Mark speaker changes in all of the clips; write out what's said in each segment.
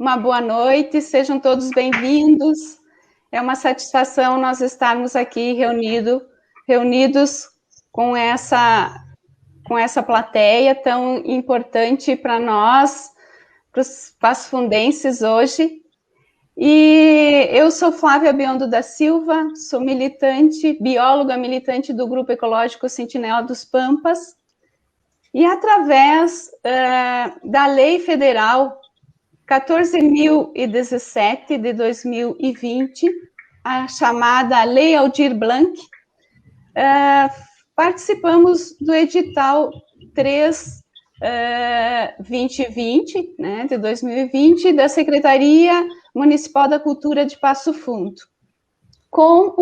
Speaker 1: uma boa noite, sejam todos bem-vindos. É uma satisfação nós estarmos aqui reunidos com essa plateia tão importante para nós, para os passofundenses hoje. E eu sou Flávia Biondo da Silva, sou bióloga militante do Grupo Ecológico Sentinela dos Pampas, e através da Lei Federal 14.017 de 2020, a chamada Lei Aldir Blanc, participamos do edital 3/2020, né, de 2020, da Secretaria Municipal da Cultura de Passo Fundo, com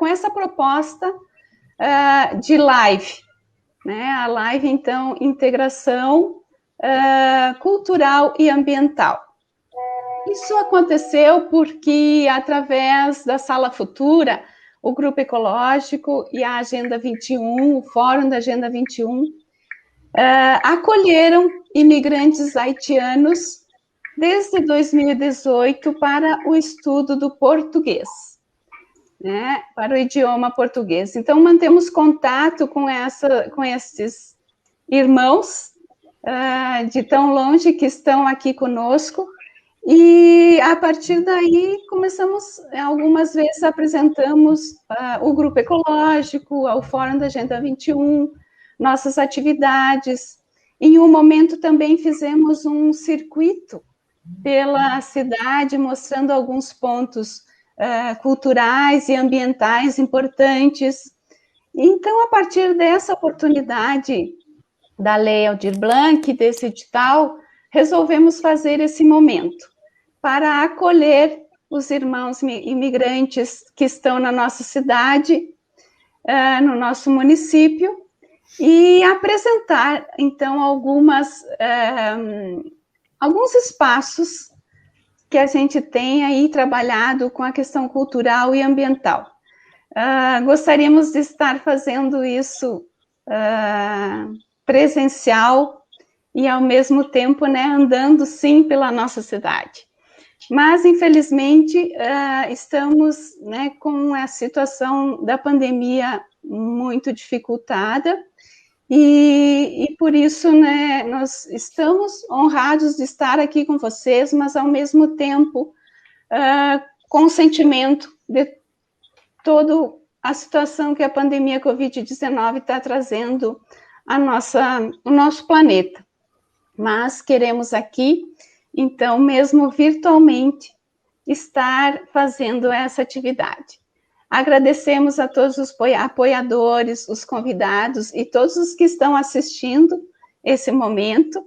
Speaker 1: essa proposta de live, né, a live, então, integração cultural e ambiental. Isso aconteceu porque, através da Sala Futura, o Grupo Ecológico e a Agenda 21, o Fórum da Agenda 21, acolheram imigrantes haitianos desde 2018 para o estudo do português, né, para o idioma português. Então, mantemos contato com esses irmãos de tão longe que estão aqui conosco, e a partir daí começamos, algumas vezes apresentamos o Grupo Ecológico, ao Fórum da Agenda 21, nossas atividades. Em um momento também fizemos um circuito pela cidade, mostrando alguns pontos culturais e ambientais importantes. Então, a partir dessa oportunidade da Lei Aldir Blanc, desse edital, resolvemos fazer esse momento para acolher os irmãos imigrantes que estão na nossa cidade, no nosso município, e apresentar, então, alguns espaços que a gente tem aí trabalhado com a questão cultural e ambiental. Gostaríamos de estar fazendo isso presencial e, ao mesmo tempo, né, andando, sim, pela nossa cidade. Mas, infelizmente, estamos, né, com a situação da pandemia muito dificultada, e por isso, né, nós estamos honrados de estar aqui com vocês, mas, ao mesmo tempo, com o sentimento de toda a situação que a pandemia Covid-19 está trazendo o nosso planeta. Mas queremos aqui, então, mesmo virtualmente, estar fazendo essa atividade. Agradecemos a todos os apoiadores, os convidados e todos os que estão assistindo esse momento.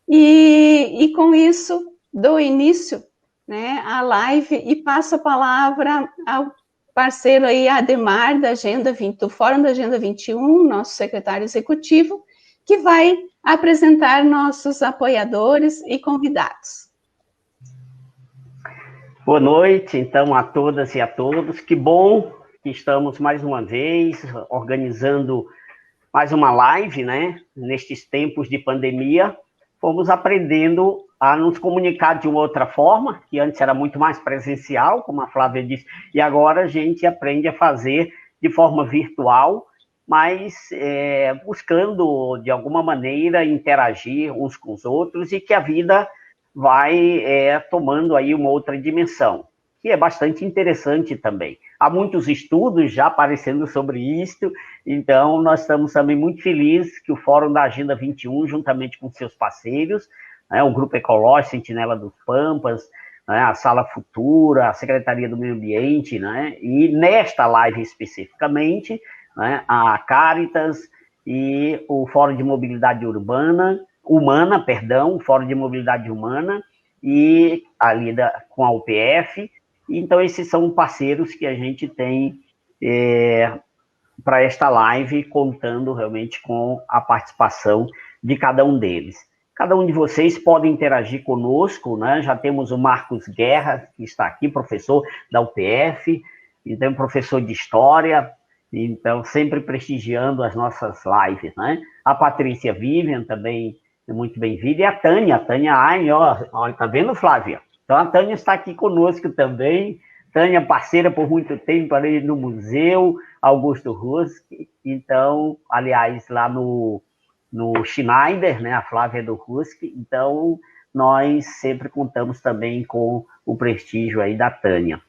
Speaker 1: E com isso, dou início, né, à live e passo a palavra ao parceiro aí, Ademar, do Fórum da Agenda 21, nosso secretário executivo, que vai apresentar nossos apoiadores e convidados.
Speaker 2: Boa noite, então, a todas e a todos. Que bom que estamos mais uma vez organizando mais uma live, né? Nestes tempos de pandemia, fomos aprendendo a nos comunicar de uma outra forma, que antes era muito mais presencial, como a Flávia disse, e agora a gente aprende a fazer de forma virtual, mas buscando, de alguma maneira, interagir uns com os outros, e que a vida vai tomando aí uma outra dimensão, que é bastante interessante também. Há muitos estudos já aparecendo sobre isso, então nós estamos também muito felizes que o Fórum da Agenda 21, juntamente com seus parceiros, né, o Grupo Ecológico Sentinela dos Pampas, né, a Sala Futura, a Secretaria do Meio Ambiente, né, e nesta live especificamente, né, a Caritas e o Fórum de Mobilidade Humana, o Fórum de Mobilidade Humana, e ali com a UPF. Então, esses são parceiros que a gente tem para esta live, contando realmente com a participação de cada um deles. Cada um de vocês pode interagir conosco, né? Já temos o Marcos Guerra, que está aqui, professor da UPF, então professor de História, então sempre prestigiando as nossas lives, né? A Patrícia Vivian também muito bem-vinda. E a Tânia Aine, ó, tá vendo, Flávia? Então, a Tânia está aqui conosco também. Tânia, parceira por muito tempo ali no Museu Augusto Rusk. Então, aliás, lá no Schneider, né? A Flávia é do Rusk. Então, nós sempre contamos também com o prestígio aí da Tânia.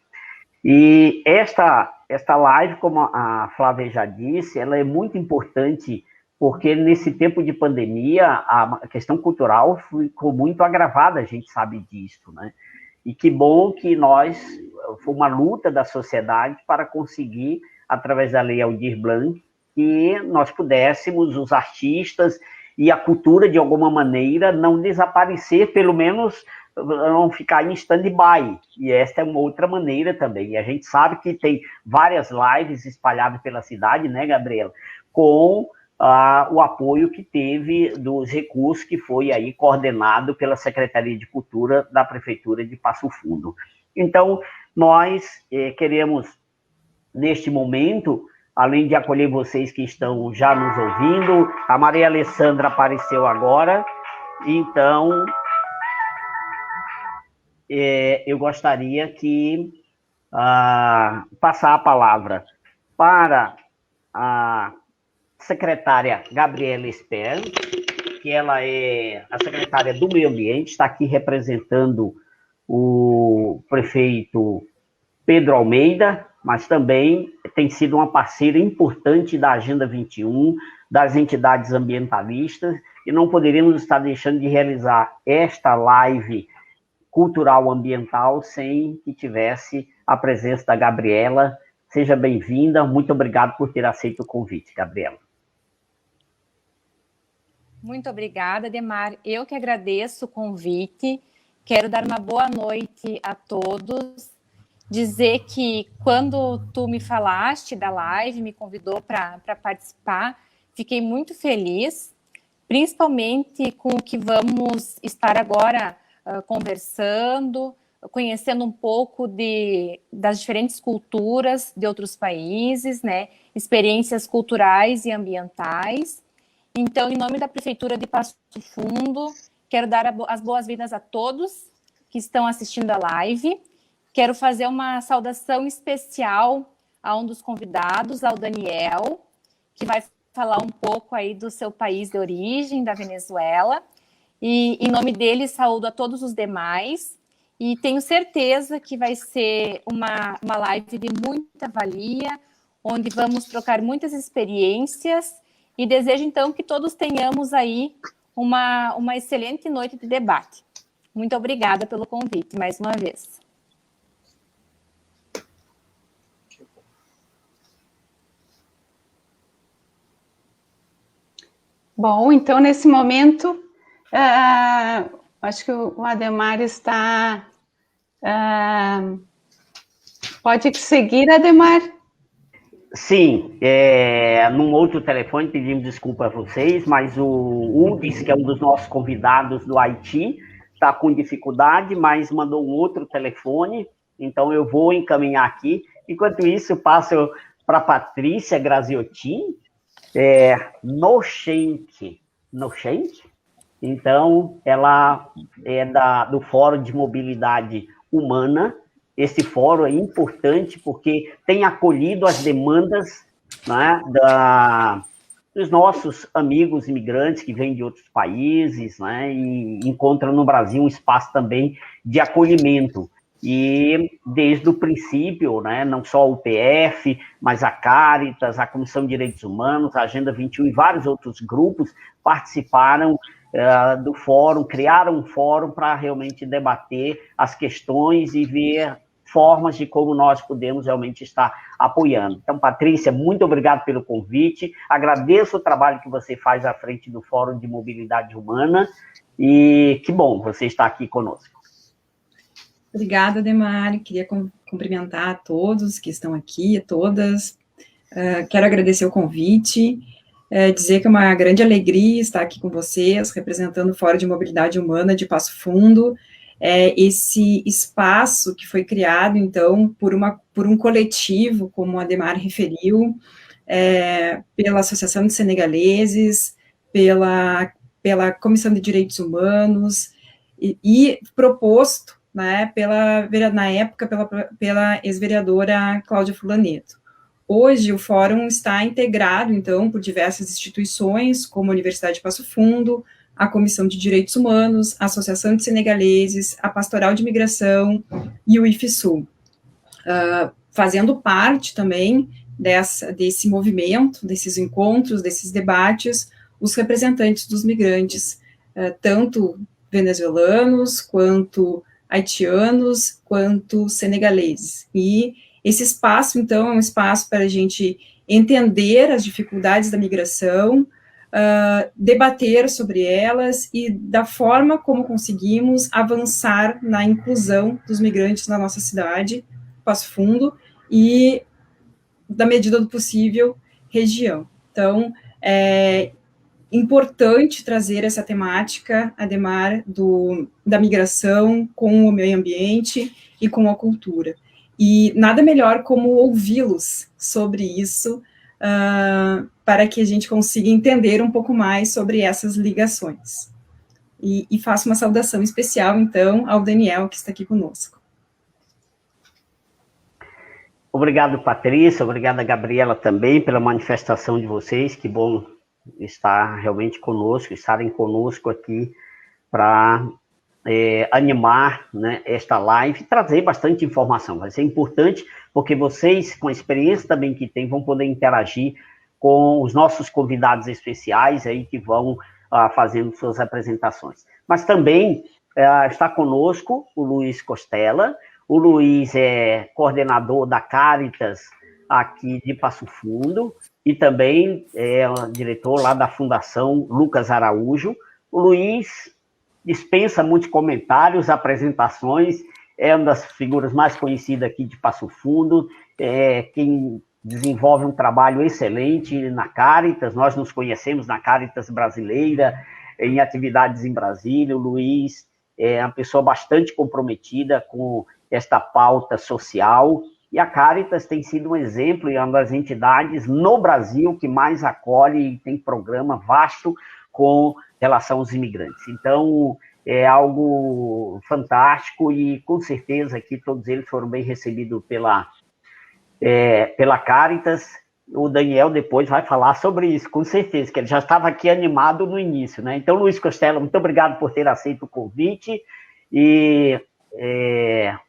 Speaker 2: E esta live, como a Flávia já disse, ela é muito importante porque nesse tempo de pandemia a questão cultural ficou muito agravada, a gente sabe disso, né? E que bom que foi uma luta da sociedade para conseguir, através da Lei Aldir Blanc, que nós pudéssemos, os artistas e a cultura, de alguma maneira, não desaparecer, pelo menos não ficar em stand-by. E esta é uma outra maneira também. E a gente sabe que tem várias lives espalhadas pela cidade, né, Gabriela? Com o apoio que teve dos recursos que foi aí coordenado pela Secretaria de Cultura da Prefeitura de Passo Fundo. Então, nós queremos, neste momento, além de acolher vocês que estão já nos ouvindo, a Maria Alessandra apareceu agora, então eu gostaria que passar a palavra para a secretária Gabriela Esper, que ela é a secretária do Meio Ambiente, está aqui representando o prefeito Pedro Almeida, mas também tem sido uma parceira importante da Agenda 21, das entidades ambientalistas, e não poderíamos estar deixando de realizar esta live cultural ambiental sem que tivesse a presença da Gabriela. Seja bem-vinda, muito obrigado por ter aceito o convite, Gabriela.
Speaker 3: Muito obrigada, Ademar. Eu que agradeço o convite. Quero dar uma boa noite a todos. Dizer que quando tu me falaste da live, me convidou para participar, fiquei muito feliz, principalmente com o que vamos estar agora conversando, conhecendo um pouco das diferentes culturas de outros países, né? Experiências culturais e ambientais. Então, em nome da Prefeitura de Passo Fundo, quero dar as boas-vindas a todos que estão assistindo a live. Quero fazer uma saudação especial a um dos convidados, ao Daniel, que vai falar um pouco aí do seu país de origem, da Venezuela. E, em nome dele, saúdo a todos os demais. E tenho certeza que vai ser uma live de muita valia, onde vamos trocar muitas experiências. E desejo, então, que todos tenhamos aí uma excelente noite de debate. Muito obrigada pelo convite, mais uma vez.
Speaker 1: Bom, então, nesse momento, acho que o Ademar está... pode seguir, Ademar?
Speaker 2: Sim, num outro telefone, pedimos desculpa a vocês, mas o Udes, que é um dos nossos convidados do Haiti, está com dificuldade, mas mandou um outro telefone, então eu vou encaminhar aqui. Enquanto isso, eu passo para a Patrícia Graziotin, Noxenque. Então, ela é do Fórum de Mobilidade Humana. Esse fórum é importante porque tem acolhido as demandas, né, dos nossos amigos imigrantes que vêm de outros países, né, e encontram no Brasil um espaço também de acolhimento. E desde o princípio, né, não só o PF, mas a Caritas, a Comissão de Direitos Humanos, a Agenda 21 e vários outros grupos participaram do fórum, criaram um fórum para realmente debater as questões e ver formas de como nós podemos realmente estar apoiando. Então, Patrícia, muito obrigado pelo convite, agradeço o trabalho que você faz à frente do Fórum de Mobilidade Humana e que bom você estar aqui conosco.
Speaker 4: Obrigada, Ademar, queria cumprimentar a todos que estão aqui, a todas, quero agradecer o convite, dizer que é uma grande alegria estar aqui com vocês, representando o Fórum de Mobilidade Humana de Passo Fundo, esse espaço que foi criado, então, por um coletivo, como o Ademar referiu, pela Associação de Senegaleses, pela pela Comissão de Direitos Humanos e proposto, né, na época, pela ex-vereadora Cláudia Fulaneto. Hoje, o fórum está integrado, então, por diversas instituições, como a Universidade de Passo Fundo, a Comissão de Direitos Humanos, a Associação de Senegaleses, a Pastoral de Imigração e o IFSU. Fazendo parte também desse movimento, desses encontros, desses debates, os representantes dos migrantes, tanto venezuelanos, quanto haitianos, quanto senegaleses. E esse espaço, então, é um espaço para a gente entender as dificuldades da migração, debater sobre elas e da forma como conseguimos avançar na inclusão dos migrantes na nossa cidade, Passo Fundo, e, da medida do possível, região. Então, é importante trazer essa temática, Ademar, da migração com o meio ambiente e com a cultura. E nada melhor como ouvi-los sobre isso, para que a gente consiga entender um pouco mais sobre essas ligações. E faço uma saudação especial, então, ao Daniel, que está aqui conosco.
Speaker 2: Obrigado, Patrícia, obrigada, Gabriela, também, pela manifestação de vocês, que bom estar realmente conosco, estarem conosco aqui para animar, né, esta live, trazer bastante informação. Vai ser importante, porque vocês, com a experiência também que têm, vão poder interagir com os nossos convidados especiais aí que vão fazendo suas apresentações. Mas também está conosco o Luiz Costela. O Luiz é coordenador da Caritas aqui de Passo Fundo e também é diretor lá da Fundação Lucas Araújo. O Luiz dispensa muitos comentários, apresentações, é uma das figuras mais conhecidas aqui de Passo Fundo, quem desenvolve um trabalho excelente na Caritas. Nós nos conhecemos na Caritas brasileira, em atividades em Brasília. O Luiz é uma pessoa bastante comprometida com esta pauta social, e a Caritas tem sido um exemplo e uma das entidades no Brasil que mais acolhe e tem programa vasto com relação aos imigrantes. Então, é algo fantástico e, com certeza, que todos eles foram bem recebidos pela Caritas. O Daniel depois vai falar sobre isso, com certeza, que ele já estava aqui animado no início, né? Então, Luiz Costela, muito obrigado por ter aceito o convite e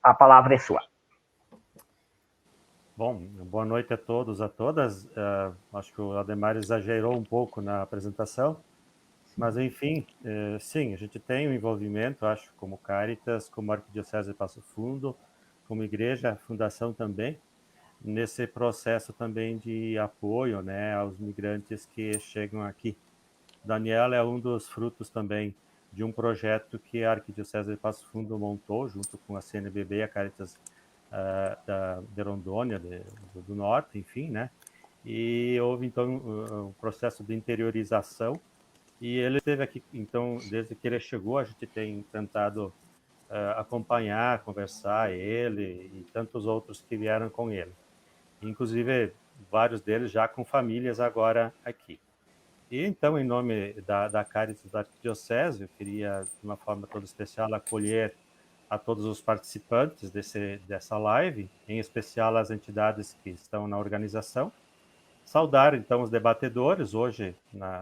Speaker 2: a palavra é sua.
Speaker 5: Bom, boa noite a todos, a todas. Acho que o Ademar exagerou um pouco na apresentação, mas, enfim, sim, a gente tem um envolvimento, acho, como Caritas, como Arquidiocese de Passo Fundo, como igreja, fundação também, nesse processo também de apoio, né, aos migrantes que chegam aqui. Daniel é um dos frutos também de um projeto que a Arquidiocese de Passo Fundo montou, junto com a CNBB e a Caritas de Rondônia, do Norte, enfim, né? E houve, então, um processo de interiorização, e ele esteve aqui, então, desde que ele chegou, a gente tem tentado acompanhar, conversar, ele e tantos outros que vieram com ele. Inclusive, vários deles já com famílias agora aqui. E, então, em nome da Caritas da Arquidiocese, eu queria, de uma forma toda especial, acolher a todos os participantes dessa live, em especial as entidades que estão na organização. Saudar, então, os debatedores, hoje,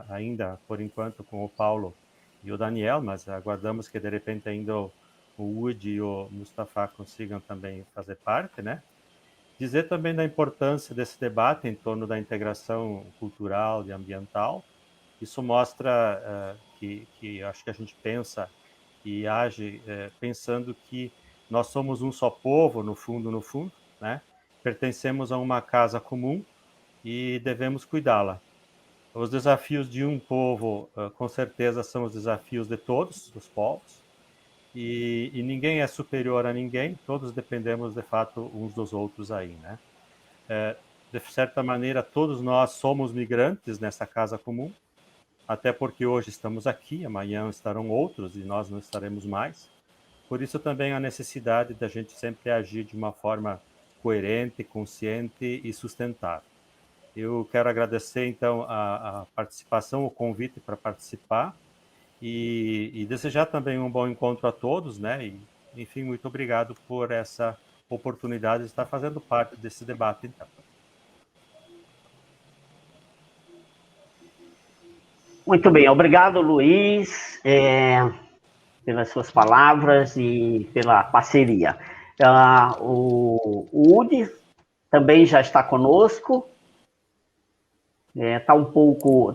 Speaker 5: ainda, por enquanto, com o Paulo e o Daniel, mas aguardamos que, de repente, ainda o Woody e o Mustafa consigam também fazer parte, né? Dizer também da importância desse debate em torno da integração cultural e ambiental. Isso mostra que acho que a gente pensa e age pensando que nós somos um só povo, no fundo, né? Pertencemos a uma casa comum e devemos cuidá-la. Os desafios de um povo, com certeza, são os desafios de todos os povos, e ninguém é superior a ninguém, todos dependemos, de fato, uns dos outros aí, né? De certa maneira, todos nós somos migrantes nessa casa comum, até porque hoje estamos aqui, amanhã estarão outros e nós não estaremos mais. Por isso também a necessidade da gente sempre agir de uma forma coerente, consciente e sustentável. Eu quero agradecer, então, a participação, o convite para participar, e desejar também um bom encontro a todos, né? E, enfim, muito obrigado por essa oportunidade de estar fazendo parte desse debate, então.
Speaker 2: Muito bem, obrigado, Luiz, pelas suas palavras e pela parceria. O Udi também já está conosco.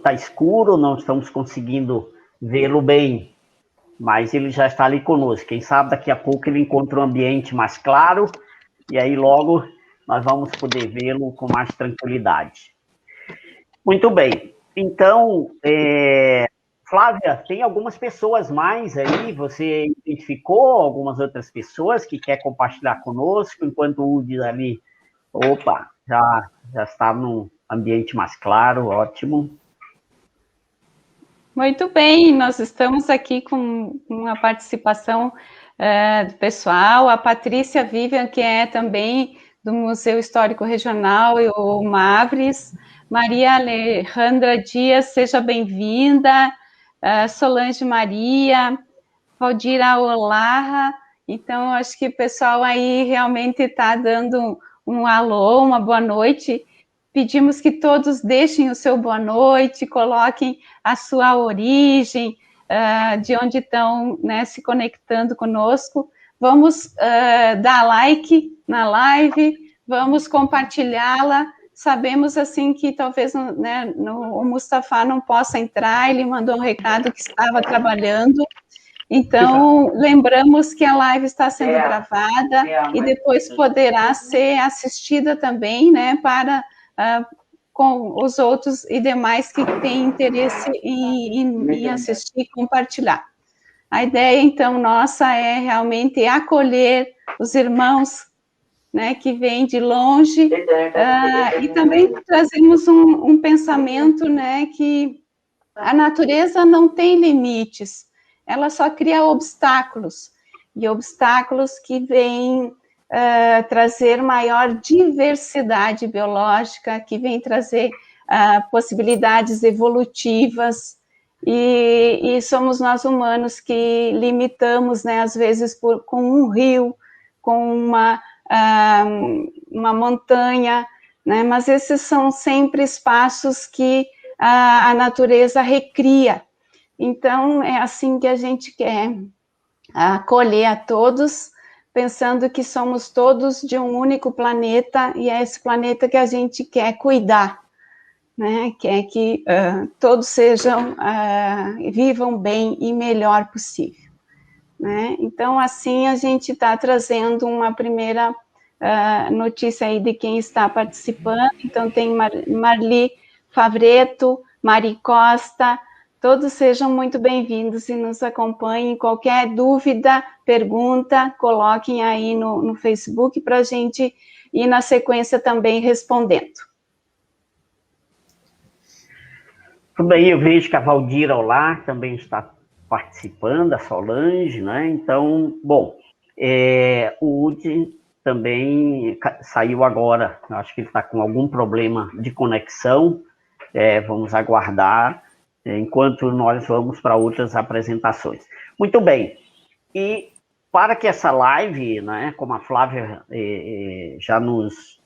Speaker 2: Tá escuro, não estamos conseguindo vê-lo bem, mas ele já está ali conosco. Quem sabe daqui a pouco ele encontra um ambiente mais claro e aí logo nós vamos poder vê-lo com mais tranquilidade. Muito bem. Então, Flávia, tem algumas pessoas mais aí, você identificou algumas outras pessoas que quer compartilhar conosco, enquanto o Udi ali, já está num ambiente mais claro, ótimo.
Speaker 1: Muito bem, nós estamos aqui com uma participação do pessoal, a Patrícia Vivian, que é também do Museu Histórico Regional, e o Mavris, Maria Alejandra Dias, seja bem-vinda, Solange Maria, Valdira Olarra. Então, acho que o pessoal aí realmente está dando um alô, uma boa noite. Pedimos que todos deixem o seu boa noite, coloquem a sua origem, de onde estão, né, se conectando conosco. Vamos dar like na live, vamos compartilhá-la. Sabemos, assim, que talvez, né, o Mustafa não possa entrar, ele mandou um recado que estava trabalhando. Então, lembramos que a live está sendo gravada e depois poderá ser assistida também, né, para com os outros e demais que têm interesse em assistir e compartilhar. A ideia, então, nossa é realmente acolher os irmãos, né, que vêm de longe, e também trazemos um pensamento, né, que a natureza não tem limites, ela só cria obstáculos, e obstáculos que vêm trazer maior diversidade biológica, que vêm trazer possibilidades evolutivas, e somos nós humanos que limitamos, né, às vezes com um rio, com uma montanha, né, mas esses são sempre espaços que a natureza recria. Então, é assim que a gente quer acolher a todos, pensando que somos todos de um único planeta, e é esse planeta que a gente quer cuidar, né? Quer que todos vivam bem e melhor possível, né? Então, assim, a gente está trazendo uma primeira notícia aí de quem está participando. Então, tem Marli Favreto, Mari Costa, todos sejam muito bem-vindos e nos acompanhem. Qualquer dúvida, pergunta, coloquem aí no Facebook para a gente ir na sequência também respondendo.
Speaker 2: Tudo bem, eu vejo que a Valdira Olar também está participando, a Solange, né? Então, bom, o Udi também saiu agora, acho que ele está com algum problema de conexão, vamos aguardar, enquanto nós vamos para outras apresentações. Muito bem, e para que essa live, né, como a Flávia já nos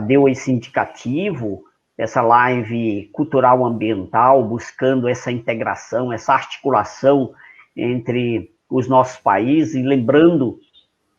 Speaker 2: deu esse indicativo, essa live cultural ambiental, buscando essa integração, essa articulação entre os nossos países, e lembrando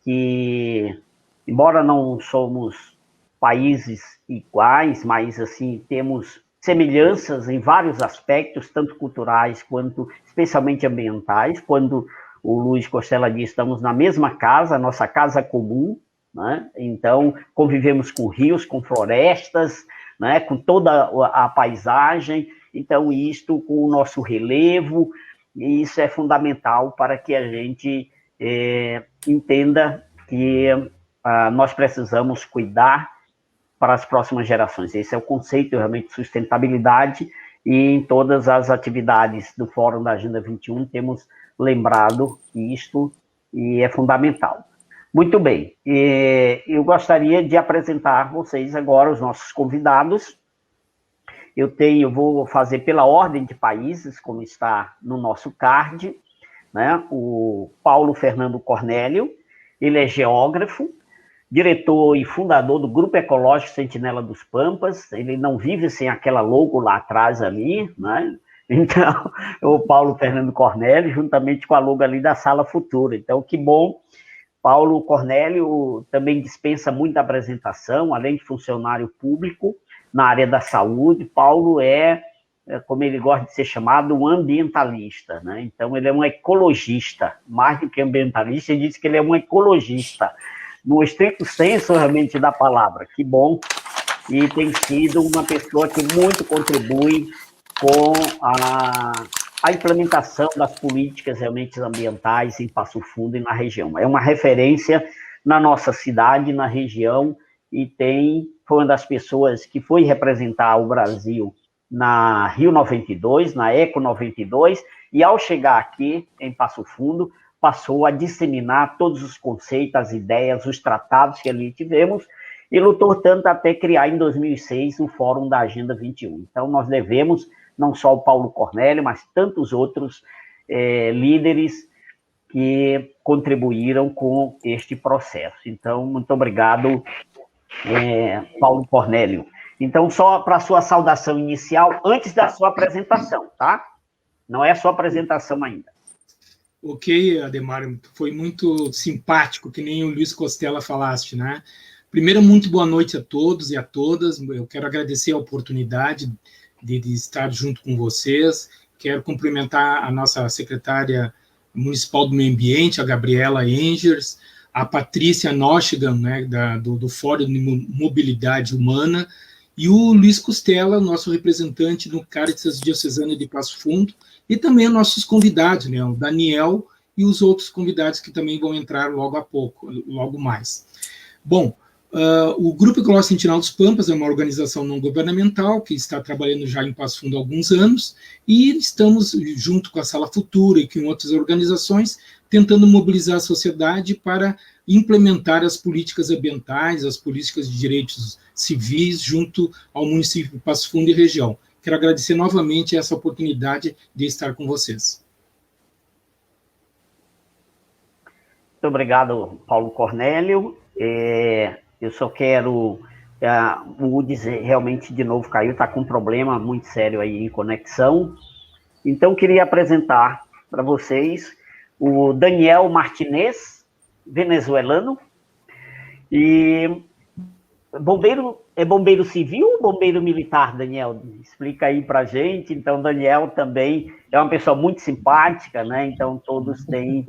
Speaker 2: que, embora não somos países iguais, mas, assim, temos semelhanças em vários aspectos, tanto culturais quanto, especialmente, ambientais. Quando o Luiz Costela diz, estamos na mesma casa, nossa casa comum, né? Então, convivemos com rios, com florestas, né? Com toda a paisagem, então, isto com o nosso relevo, e isso é fundamental para que a gente entenda que nós precisamos cuidar para as próximas gerações. Esse é o conceito realmente de sustentabilidade, e em todas as atividades do Fórum da Agenda 21 temos lembrado isto, e é fundamental. Muito bem, eu gostaria de apresentar a vocês agora os nossos convidados, eu vou fazer pela ordem de países, como está no nosso card, né? O Paulo Fernando Cornélio, ele é geógrafo, diretor e fundador do Grupo Ecológico Sentinela dos Pampas, ele não vive sem aquela logo lá atrás ali, né? Então, o Paulo Fernando Cornélio, juntamente com a logo ali da Sala Futura. Então, que bom. Paulo Cornélio também dispensa muita apresentação, além de funcionário público na área da saúde. Paulo é, como ele gosta de ser chamado, um ambientalista, né? Então, ele é um ecologista, mais do que ambientalista, ele diz que ele é um ecologista, no estrito senso, realmente, da palavra. Que bom. E tem sido uma pessoa que muito contribui com a implementação das políticas realmente ambientais em Passo Fundo e na região. É uma referência na nossa cidade, na região, e foi uma das pessoas que foi representar o Brasil na Rio 92, na Eco 92, e ao chegar aqui em Passo Fundo, passou a disseminar todos os conceitos, as ideias, os tratados que ali tivemos, e lutou tanto até criar em 2006 o Fórum da Agenda 21. Então, nós devemos não só o Paulo Cornélio, mas tantos outros líderes que contribuíram com este processo. Então, muito obrigado, Paulo Cornélio. Então, só para a sua saudação inicial, antes da sua apresentação, tá? Não é a sua apresentação ainda.
Speaker 6: Ok, Ademar, foi muito simpático, que nem o Luiz Costela falaste, né? Primeiro, muito boa noite a todos e a todas. Eu quero agradecer a oportunidade de estar junto com vocês. Quero cumprimentar a nossa secretária municipal do Meio Ambiente, a Gabriela Engers, a Patrícia Nochigan, né, do Fórum de Mobilidade Humana, e o Luiz Costela, nosso representante no Cáritas Diocesano de Passo Fundo, e também nossos convidados, né, o Daniel e os outros convidados que também vão entrar logo mais. Bom, o Grupo Ecológico Sentinela dos Pampas é uma organização não governamental que está trabalhando já em Passo Fundo há alguns anos, e estamos, junto com a Sala Futura e com outras organizações, tentando mobilizar a sociedade para implementar as políticas ambientais, as políticas de direitos civis junto ao município de Passo Fundo e região. Quero agradecer novamente essa oportunidade de estar com vocês.
Speaker 2: Muito obrigado, Paulo Cornélio. Eu só quero... o UDES realmente, de novo, caiu, está com um problema muito sério aí em conexão. Então, queria apresentar para vocês o Daniel Martinez, venezuelano, e é bombeiro civil ou bombeiro militar, Daniel? Explica aí para a gente. Então, Daniel também é uma pessoa muito simpática, né? Então, todos têm...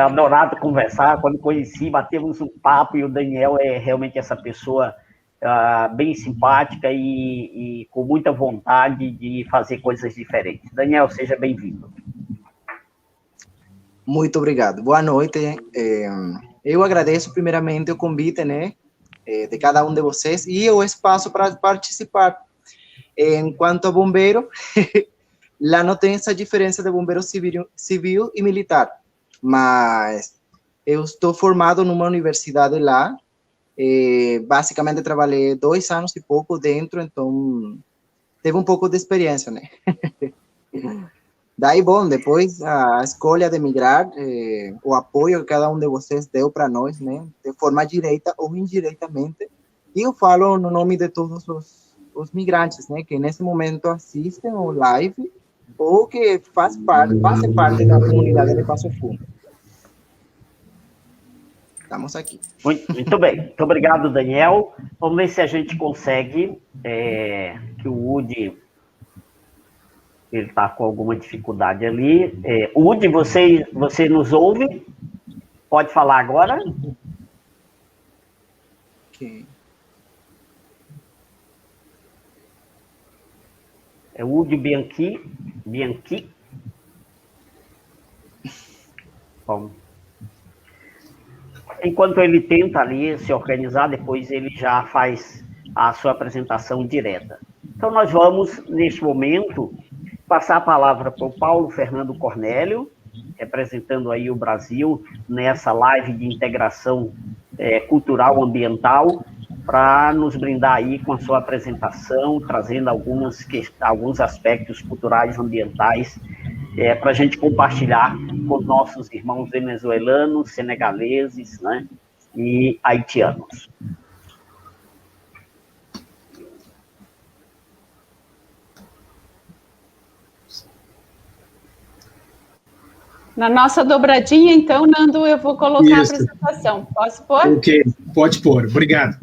Speaker 2: adorado conversar. Quando conheci, batemos um papo, e o Daniel é realmente essa pessoa bem simpática e com muita vontade de fazer coisas diferentes. Daniel, seja bem-vindo.
Speaker 7: Muito obrigado. Boa noite. Eu agradeço primeiramente o convite, né, de cada um de vocês e o espaço para participar. Enquanto a bombeiro, lá não tem essa diferença de bombeiro civil e militar, mas eu estou formado numa universidade lá, basicamente trabalhei 2 anos e pouco dentro, então teve um pouco de experiência, né? Daí, bom, depois a escolha de migrar, o apoio que cada um de vocês deu para nós, né, de forma direta ou indiretamente, e eu falo no nome de todos os migrantes, né, que nesse momento assistem ao live ou que fazem parte da comunidade de Passo Fundo. Estamos aqui.
Speaker 2: Muito bem, muito obrigado, Daniel. Vamos ver se a gente consegue, que o Woody... ele está com alguma dificuldade ali. Woody, você nos ouve? Pode falar agora?
Speaker 7: Ok.
Speaker 2: É Woody Bianchi. Bom. Enquanto ele tenta ali se organizar, depois ele já faz a sua apresentação direta. Então, nós vamos, neste momento, passar a palavra para o Paulo Fernando Cornélio, representando aí o Brasil nessa live de integração cultural ambiental, para nos brindar aí com a sua apresentação, trazendo alguns aspectos culturais, ambientais, para a gente compartilhar com os nossos irmãos venezuelanos, senegaleses, né, e haitianos.
Speaker 1: Na nossa dobradinha, então, Nando, eu vou colocar
Speaker 6: Isso.
Speaker 1: a apresentação. Posso pôr?
Speaker 6: Ok, pode pôr. Obrigado.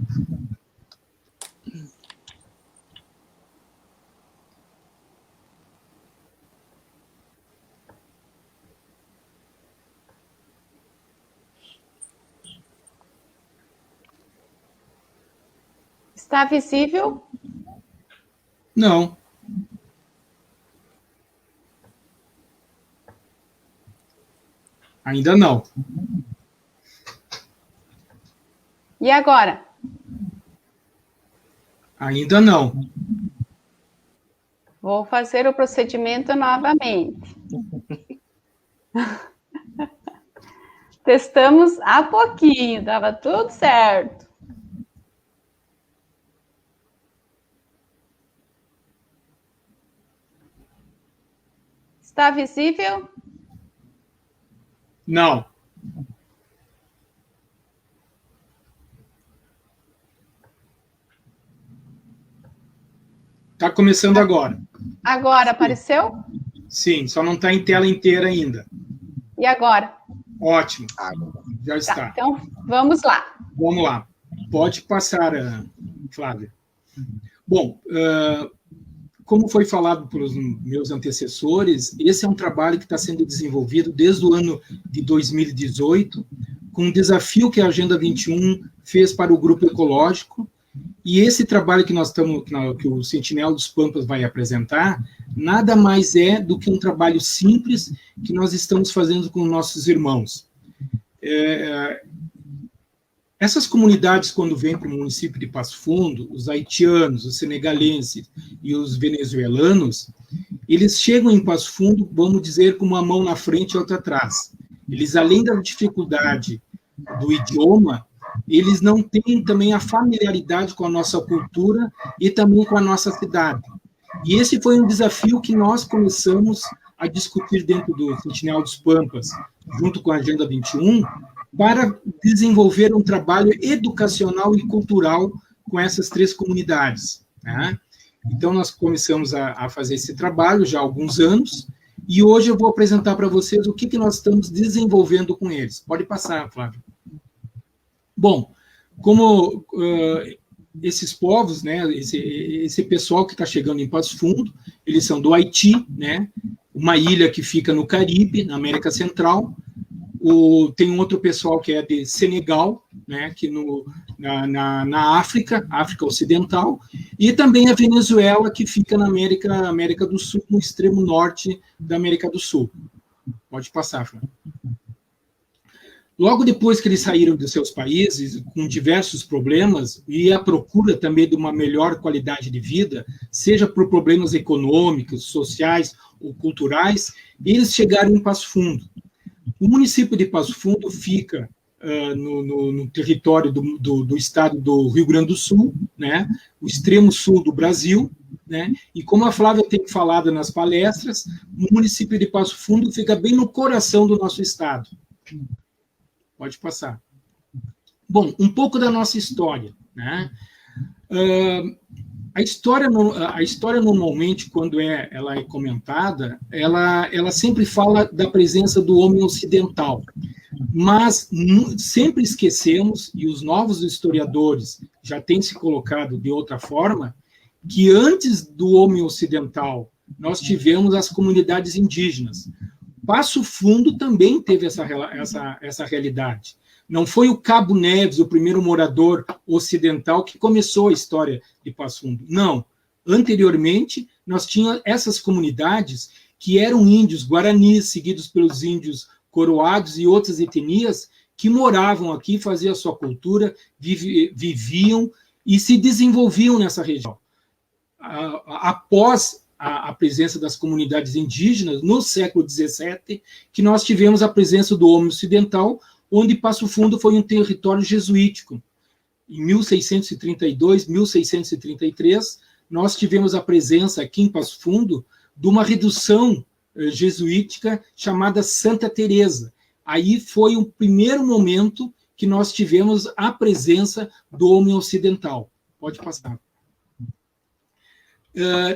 Speaker 1: Está visível?
Speaker 6: Não. Ainda não.
Speaker 1: E agora?
Speaker 6: Ainda não.
Speaker 1: Vou fazer o procedimento novamente. Testamos há pouquinho, estava tudo certo. Está visível?
Speaker 6: Não. Está começando agora.
Speaker 1: Agora apareceu?
Speaker 6: Sim, só não está em tela inteira ainda.
Speaker 1: E agora?
Speaker 6: Ótimo. Já está.
Speaker 1: Tá, então, vamos lá.
Speaker 6: Vamos lá. Pode passar, Flávia. Bom, como foi falado pelos meus antecessores, esse é um trabalho que está sendo desenvolvido desde o ano de 2018, com um desafio que a Agenda 21 fez para o Grupo Ecológico, e esse trabalho que que o Sentinela dos Pampas vai apresentar, nada mais é do que um trabalho simples que nós estamos fazendo com nossos irmãos. Essas comunidades, quando vêm para o município de Passo Fundo, os haitianos, os senegalenses e os venezuelanos, eles chegam em Passo Fundo, vamos dizer, com uma mão na frente e outra atrás. Eles, além da dificuldade do idioma, eles não têm também a familiaridade com a nossa cultura e também com a nossa cidade. E esse foi um desafio que nós começamos a discutir dentro do Sentinela dos Pampas, junto com a Agenda 21, para desenvolver um trabalho educacional e cultural com essas três comunidades, né? Então, nós começamos a fazer esse trabalho já há alguns anos, e hoje eu vou apresentar para vocês o que nós estamos desenvolvendo com eles. Pode passar, Flávio. Bom, como esses povos, né, esse pessoal que está chegando em Passo Fundo, eles são do Haiti, né, uma ilha que fica no Caribe, na América Central. Tem um outro pessoal que é de Senegal, né, que na África Ocidental, e também a Venezuela, que fica na América do Sul, no extremo norte da América do Sul. Pode passar, Flávio. Logo depois que eles saíram dos seus países, com diversos problemas, e à procura também de uma melhor qualidade de vida, seja por problemas econômicos, sociais ou culturais, eles chegaram em Passo Fundo. O município de Passo Fundo fica no território do estado do Rio Grande do Sul, né, o extremo sul do Brasil, né, e como a Flávia tem falado nas palestras, o município de Passo Fundo fica bem no coração do nosso estado. Pode passar. Bom, um pouco da nossa história, né? A história normalmente, quando ela é comentada, ela sempre fala da presença do homem ocidental, mas sempre esquecemos, e os novos historiadores já têm se colocado de outra forma, que antes do homem ocidental, nós tivemos as comunidades indígenas. Passo Fundo também teve essa realidade. Não foi o Cabo Neves, o primeiro morador ocidental, que começou a história de Passo Fundo. Não. Anteriormente, nós tínhamos essas comunidades que eram índios guaranis, seguidos pelos índios coroados e outras etnias, que moravam aqui, faziam a sua cultura, viviam e se desenvolviam nessa região. Após a presença das comunidades indígenas, no século XVII, que nós tivemos a presença do homem ocidental, onde Passo Fundo foi um território jesuítico. em 1632, 1633, nós tivemos a presença aqui em Passo Fundo de uma redução jesuítica chamada Santa Teresa. Aí foi o primeiro momento que nós tivemos a presença do homem ocidental. Pode passar.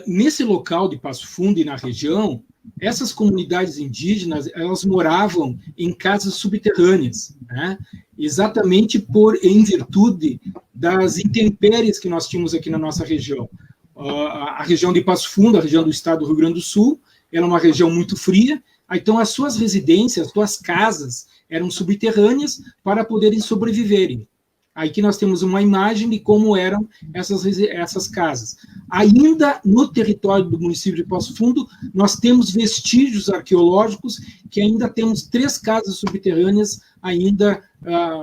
Speaker 6: Nesse local de Passo Fundo e na região, essas comunidades indígenas, elas moravam em casas subterrâneas, né? Exatamente em virtude das intempéries que nós tínhamos aqui na nossa região. A região de Passo Fundo, a região do estado do Rio Grande do Sul, era uma região muito fria, então as suas residências, as suas casas eram subterrâneas para poderem sobreviverem. Aqui nós temos uma imagem de como eram essas casas. Ainda no território do município de Passo Fundo, nós temos vestígios arqueológicos que ainda temos 3 casas subterrâneas ainda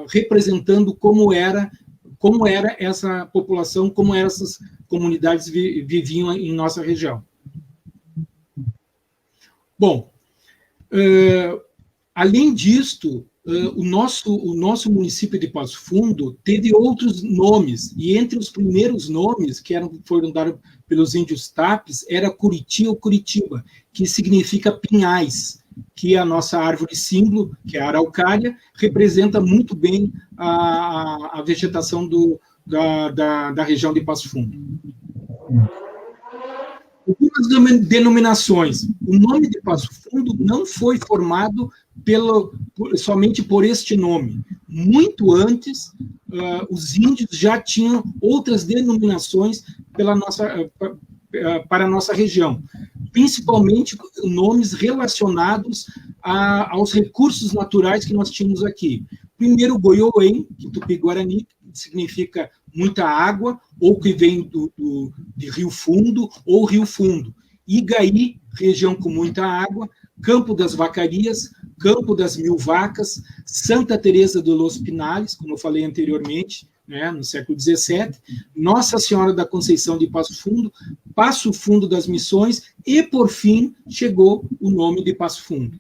Speaker 6: representando como era essa população, como essas comunidades viviam em nossa região. Bom, além disto, o nosso município de Passo Fundo teve outros nomes, e entre os primeiros nomes que foram dados pelos índios Tapes era Curiti ou Curitiba, que significa pinhais, que é a nossa árvore símbolo, que é a araucária, representa muito bem a vegetação da região de Passo Fundo. Algumas denominações. O nome de Passo Fundo não foi formado somente por este nome. Muito antes, os índios já tinham outras denominações para a nossa região, principalmente nomes relacionados aos recursos naturais que nós tínhamos aqui. Primeiro, Goiôem, que Tupi-Guarani, que significa muita água, ou que vem de Rio Fundo, ou Rio Fundo. Igaí, região com muita água. Campo das Vacarias, Campo das Mil Vacas, Santa Teresa de los Pinares, como eu falei anteriormente, né, no século XVII, Nossa Senhora da Conceição de Passo Fundo das Missões, e, por fim, chegou o nome de Passo Fundo.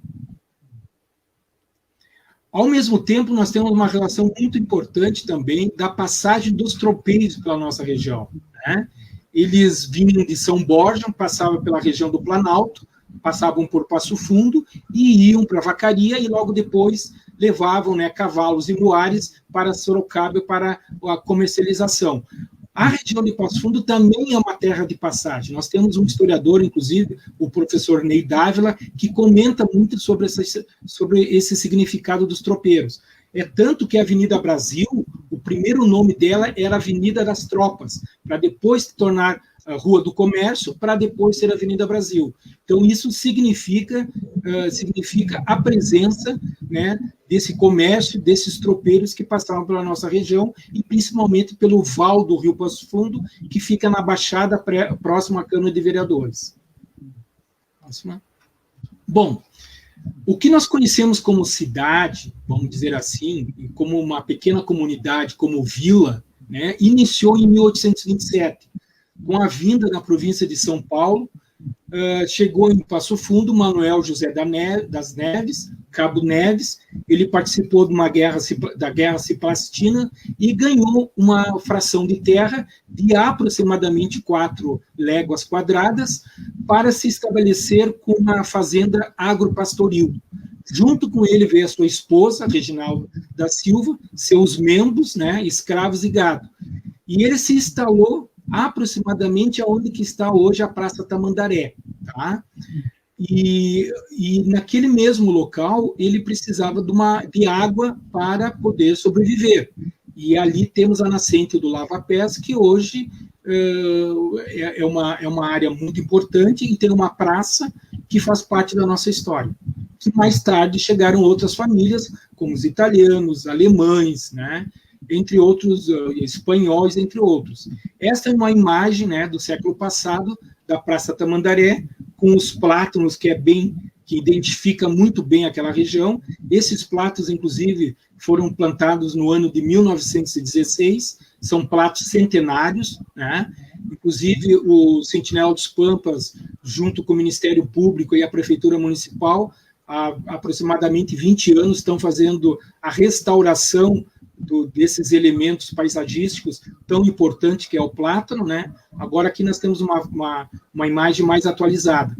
Speaker 6: Ao mesmo tempo, nós temos uma relação muito importante também da passagem dos tropeiros pela nossa região, né? Eles vinham de São Borja, passavam pela região do Planalto, passavam por Passo Fundo e iam para Vacaria, e logo depois levavam, né, cavalos e muares para Sorocaba para a comercialização. A região de Passo Fundo também é uma terra de passagem. Nós temos um historiador, inclusive, o professor Ney Dávila, que comenta muito sobre esse significado dos tropeiros. É tanto que a Avenida Brasil, o primeiro nome dela era Avenida das Tropas, para depois se tornar a Rua do Comércio, para depois ser Avenida Brasil. Então, isso significa a presença, né, desse comércio, desses tropeiros que passavam pela nossa região, e principalmente pelo val do Rio Passo Fundo, que fica na Baixada próxima à Câmara de Vereadores. Próxima. Bom, o que nós conhecemos como cidade, vamos dizer assim, como uma pequena comunidade, como vila, né, iniciou em 1827, com a vinda da província de São Paulo. Chegou em Passo Fundo Manuel José das Neves, Cabo Neves. Ele participou da Guerra Ciplastina e ganhou uma fração de terra de aproximadamente 4 léguas quadradas para se estabelecer com uma fazenda agropastoril. Junto com ele veio a sua esposa, Reginaldo da Silva, seus membros, né, escravos e gado. E ele se instalou aproximadamente aonde que está hoje a Praça Tamandaré, tá? E naquele mesmo local ele precisava de água para poder sobreviver. E ali temos a nascente do Lava Pés, que hoje é uma área muito importante e tem uma praça que faz parte da nossa história. Que mais tarde chegaram outras famílias, como os italianos, alemães, né? Entre outros, espanhóis, entre outros. Esta é uma imagem, né, do século passado, da Praça Tamandaré, com os plátanos, que identifica muito bem aquela região. Esses plátanos, inclusive, foram plantados no ano de 1916, são plátanos centenários, né? Inclusive, o Sentinela dos Pampas, junto com o Ministério Público e a Prefeitura Municipal, há aproximadamente 20 anos, estão fazendo a restauração desses elementos paisagísticos tão importante que é o plátano, né? Agora aqui nós temos uma imagem mais atualizada.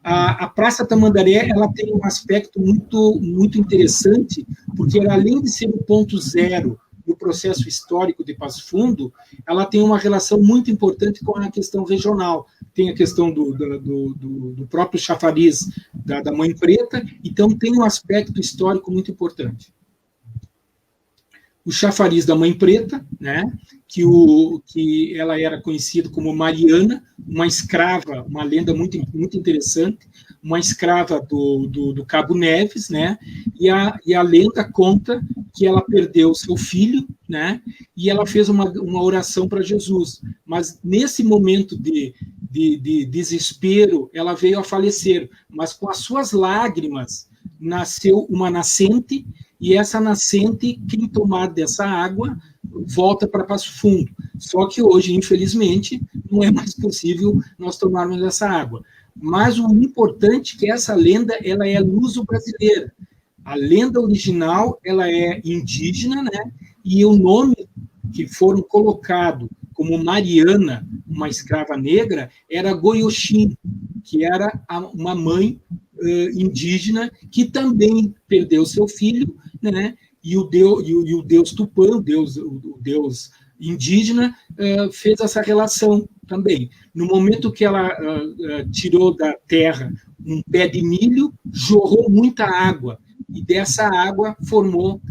Speaker 6: A Praça Tamandaré, ela tem um aspecto muito interessante, porque ela, além de ser o ponto zero do processo histórico de Passo Fundo, ela tem uma relação muito importante com a questão regional. Tem a questão do próprio chafariz da Mãe Preta, então tem um aspecto histórico muito importante. O chafariz da Mãe Preta, né, que ela era conhecida como Mariana, uma escrava, uma lenda muito interessante, uma escrava do Cabo Neves, né, e a lenda conta que ela perdeu seu filho, né, e ela fez uma oração para Jesus, mas nesse momento de desespero, ela veio a falecer, mas com as suas lágrimas nasceu uma nascente, e essa nascente, quem tomar dessa água, volta para Passo Fundo. Só que hoje, infelizmente, não é mais possível nós tomarmos essa água. Mas o importante é que essa lenda, ela é luso-brasileira. A lenda original, ela é indígena, né? E o nome que foram colocado como Mariana, uma escrava negra, era Goioxim, que era uma mãe indígena que também perdeu seu filho, né? E o deus Tupã, o deus indígena, fez essa relação também. No momento que ela tirou da terra um pé de milho, jorrou muita água, e dessa água formou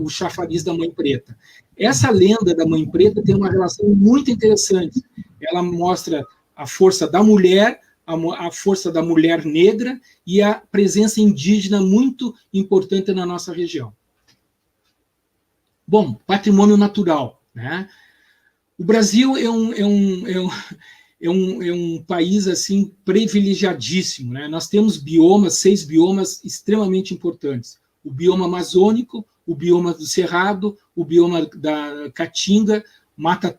Speaker 6: o chafariz da Mãe Preta. Essa lenda da Mãe Preta tem uma relação muito interessante. Ela mostra a força da mulher, a força da mulher negra e a presença indígena muito importante na nossa região. Bom, patrimônio natural, né? O Brasil é um país assim privilegiadíssimo, né? Nós temos 6 biomas extremamente importantes: o bioma amazônico, o bioma do Cerrado, o bioma da Caatinga, Mata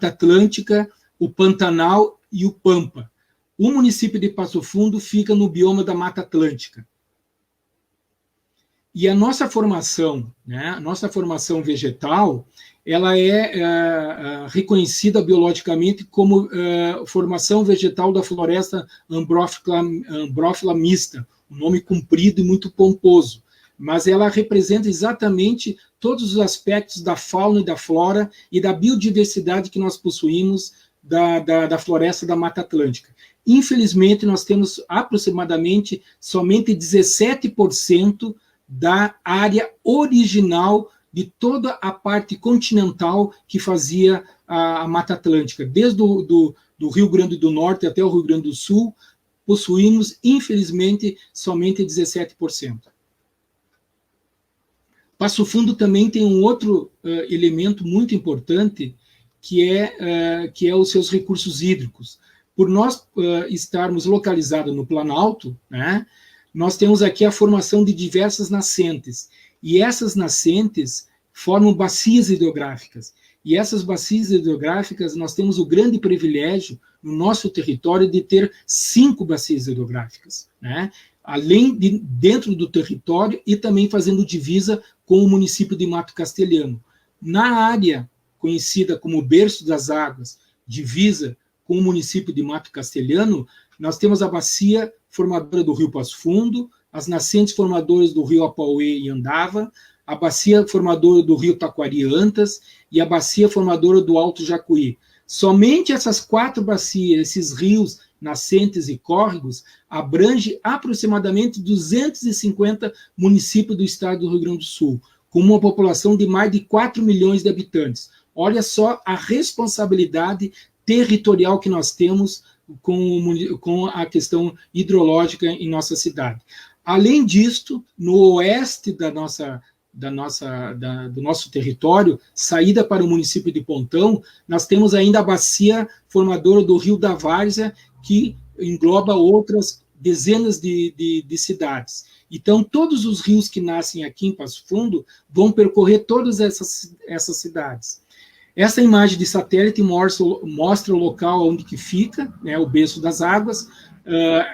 Speaker 6: Atlântica, o Pantanal e o Pampa. O município de Passo Fundo fica no bioma da Mata Atlântica. E a nossa formação, né, a nossa formação vegetal, ela é reconhecida biologicamente como formação vegetal da floresta ambrófila mista, um nome comprido e muito pomposo, mas ela representa exatamente todos os aspectos da fauna e da flora e da biodiversidade que nós possuímos da floresta da Mata Atlântica. Infelizmente, nós temos aproximadamente somente 17% da área original de toda a parte continental que fazia a Mata Atlântica. Desde do Rio Grande do Norte até o Rio Grande do Sul, possuímos, infelizmente, somente 17%. Passo Fundo também tem um outro elemento muito importante, que é os seus recursos hídricos. Por nós estarmos localizados no Planalto, né, nós temos aqui a formação de diversas nascentes, e essas nascentes formam bacias hidrográficas. E essas bacias hidrográficas, nós temos o grande privilégio, no nosso território, de ter 5 bacias hidrográficas, né, além de dentro do território e também fazendo divisa com o município de Mato Castelhano. Na área conhecida como Berço das Águas, divisa com o município de Mato Castelhano, nós temos a bacia formadora do Rio Passo Fundo, as nascentes formadoras do Rio Apauê e Andava, a bacia formadora do Rio Taquari Antas e a bacia formadora do Alto Jacuí. Somente essas 4 bacias, esses rios nascentes e córregos, abrange aproximadamente 250 municípios do estado do Rio Grande do Sul, com uma população de mais de 4 milhões de habitantes. Olha só a responsabilidade territorial que nós temos com a questão hidrológica em nossa cidade. Além disto, no oeste do nosso território, saída para o município de Pontão, nós temos ainda a bacia formadora do Rio da Várzea, que engloba outras dezenas de cidades. Então, todos os rios que nascem aqui em Passo Fundo vão percorrer todas essas cidades. Essa imagem de satélite mostra o local onde que fica, né, o Berço das Águas.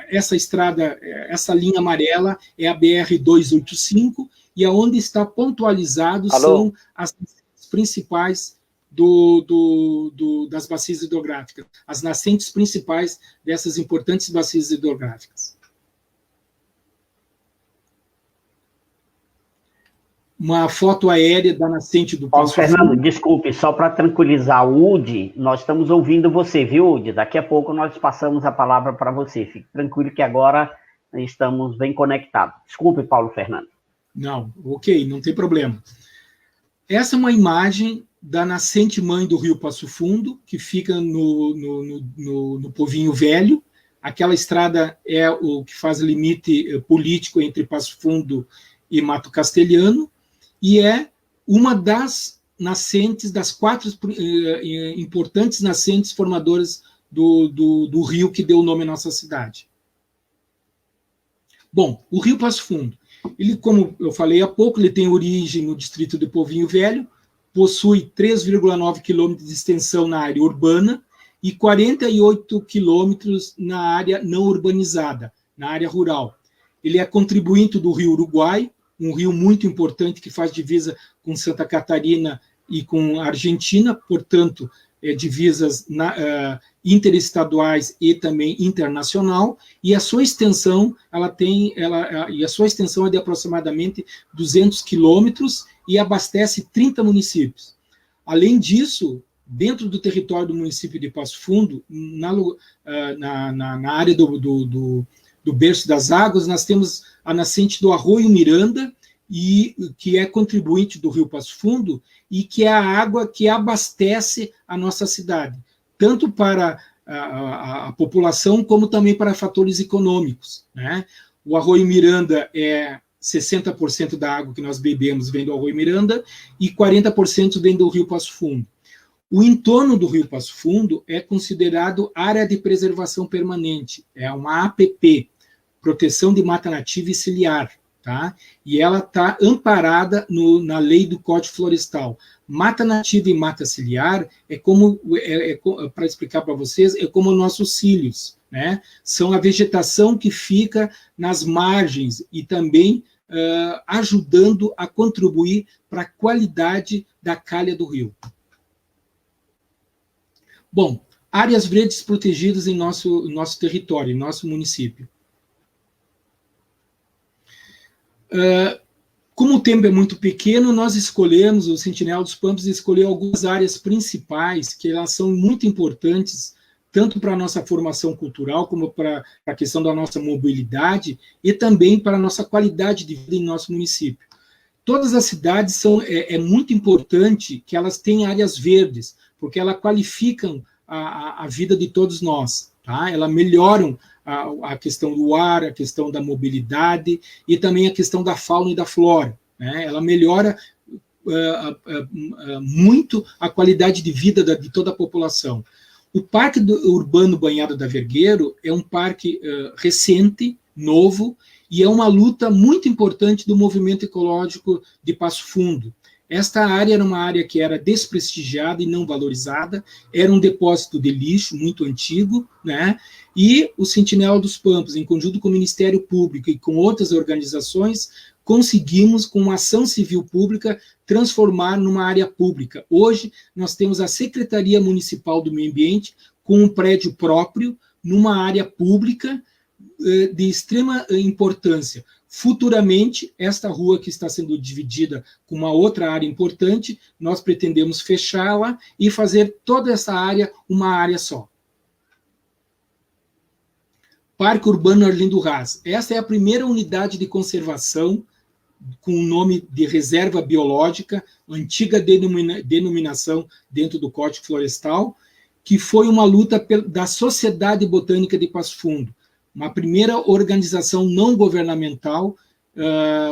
Speaker 6: Essa estrada, essa linha amarela é a BR-285, e aonde está pontualizado
Speaker 2: Alô?
Speaker 6: são as principais das bacias hidrográficas, as nascentes principais dessas importantes bacias hidrográficas. Uma foto aérea da nascente do
Speaker 2: Paulo
Speaker 6: Passo
Speaker 2: Fernando,
Speaker 6: Fundo.
Speaker 2: desculpe, só para tranquilizar o Udi, nós estamos ouvindo você, viu, Udi? Daqui a pouco nós passamos a palavra para você. Fique tranquilo que agora estamos bem conectados. Desculpe, Paulo Fernando.
Speaker 6: Não, ok, não tem problema. Essa é uma imagem da nascente mãe do Rio Passo Fundo, que fica no Povinho Velho. Aquela estrada é o que faz limite político entre Passo Fundo e Mato Castelhano, e é uma das nascentes, das 4 importantes nascentes formadoras do rio que deu o nome à nossa cidade. Bom, o Rio Passo Fundo, ele, como eu falei há pouco, ele tem origem no distrito de Povinho Velho, possui 3,9 quilômetros de extensão na área urbana e 48 quilômetros na área não urbanizada, na área rural. Ele é contribuinte do Rio Uruguai, um rio muito importante que faz divisa com Santa Catarina e com a Argentina, portanto, divisas interestaduais e também internacional, e a sua extensão é de aproximadamente 200 quilômetros e abastece 30 municípios. Além disso, dentro do território do município de Passo Fundo, na área do berço das águas, nós temos a nascente do Arroio Miranda, que é contribuinte do Rio Passo Fundo, e que é a água que abastece a nossa cidade, tanto para a população, como também para fatores econômicos, né? O Arroio Miranda 60% da água que nós bebemos vem do Arroio Miranda, e 40% vem do Rio Passo Fundo. O entorno do Rio Passo Fundo é considerado área de preservação permanente, é uma APP, Proteção de Mata Nativa e Ciliar, tá? E ela está amparada na lei do Código Florestal. Mata nativa e mata ciliar para explicar para vocês, é como nossos cílios, né? São a vegetação que fica nas margens e também ajudando a contribuir para a qualidade da calha do rio. Bom, áreas verdes protegidas em nosso território, em nosso município. Como o tempo é muito pequeno, nós escolhemos, o Sentinela dos Pampas escolheu algumas áreas principais, que elas são muito importantes, tanto para a nossa formação cultural, como para a questão da nossa mobilidade, e também para a nossa qualidade de vida em nosso município. Todas as cidades é muito importante que elas tenham áreas verdes, porque elas qualificam a vida de todos nós, tá? Elas melhoram a questão do ar, a questão da mobilidade e também a questão da fauna e da flora, né? Ela melhora muito a qualidade de vida de toda a população. O Parque Urbano Banhado da Vergueiro é um parque recente, novo, e é uma luta muito importante do movimento ecológico de Passo Fundo. Esta área era uma área que era desprestigiada e não valorizada, era um depósito de lixo muito antigo, né? E o Sentinela dos Pampas, em conjunto com o Ministério Público e com outras organizações, conseguimos, com uma ação civil pública, transformar numa área pública. Hoje, nós temos a Secretaria Municipal do Meio Ambiente, com um prédio próprio, numa área pública de extrema importância. Futuramente, esta rua que está sendo dividida com uma outra área importante, nós pretendemos fechá-la e fazer toda essa área uma área só. Parque Urbano Arlindo Raz. Essa é a primeira unidade de conservação com o nome de reserva biológica, antiga denominação dentro do Código Florestal, que foi uma luta da Sociedade Botânica de Passo Fundo, uma primeira organização não governamental,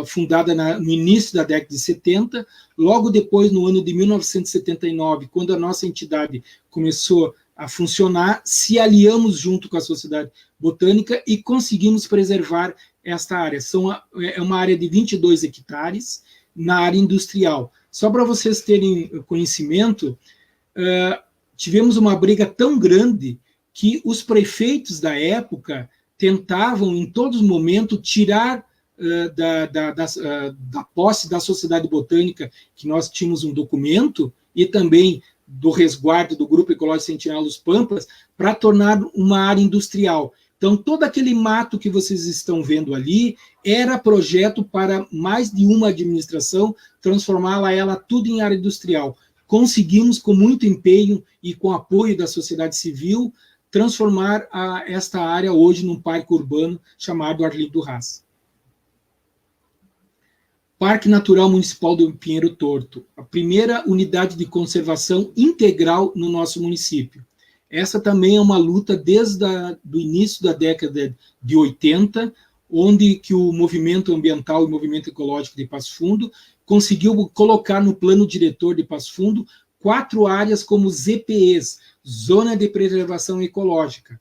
Speaker 6: fundada no início da década de 70, logo depois, no ano de 1979, quando a nossa entidade começou a funcionar, se aliamos junto com a Sociedade Botânica e conseguimos preservar esta área. É uma área de 22 hectares na área industrial. Só para vocês terem conhecimento, tivemos uma briga tão grande que os prefeitos da época tentavam, em todos os momentos, tirar da posse da Sociedade Botânica, que nós tínhamos um documento, e também do resguardo do Grupo Ecológico Sentinela dos Pampas, para tornar uma área industrial. Então, todo aquele mato que vocês estão vendo ali era projeto para mais de uma administração transformá-la ela tudo em área industrial. Conseguimos, com muito empenho e com apoio da sociedade civil, transformar esta área hoje num parque urbano chamado Arlindo Haas. Parque Natural Municipal do Pinheiro Torto, a primeira unidade de conservação integral no nosso município. Essa também é uma luta desde o início da década de 80, onde que o movimento ambiental e o movimento ecológico de Passo Fundo conseguiu colocar no plano diretor de Passo Fundo 4 áreas como ZPEs, Zona de Preservação Ecológica,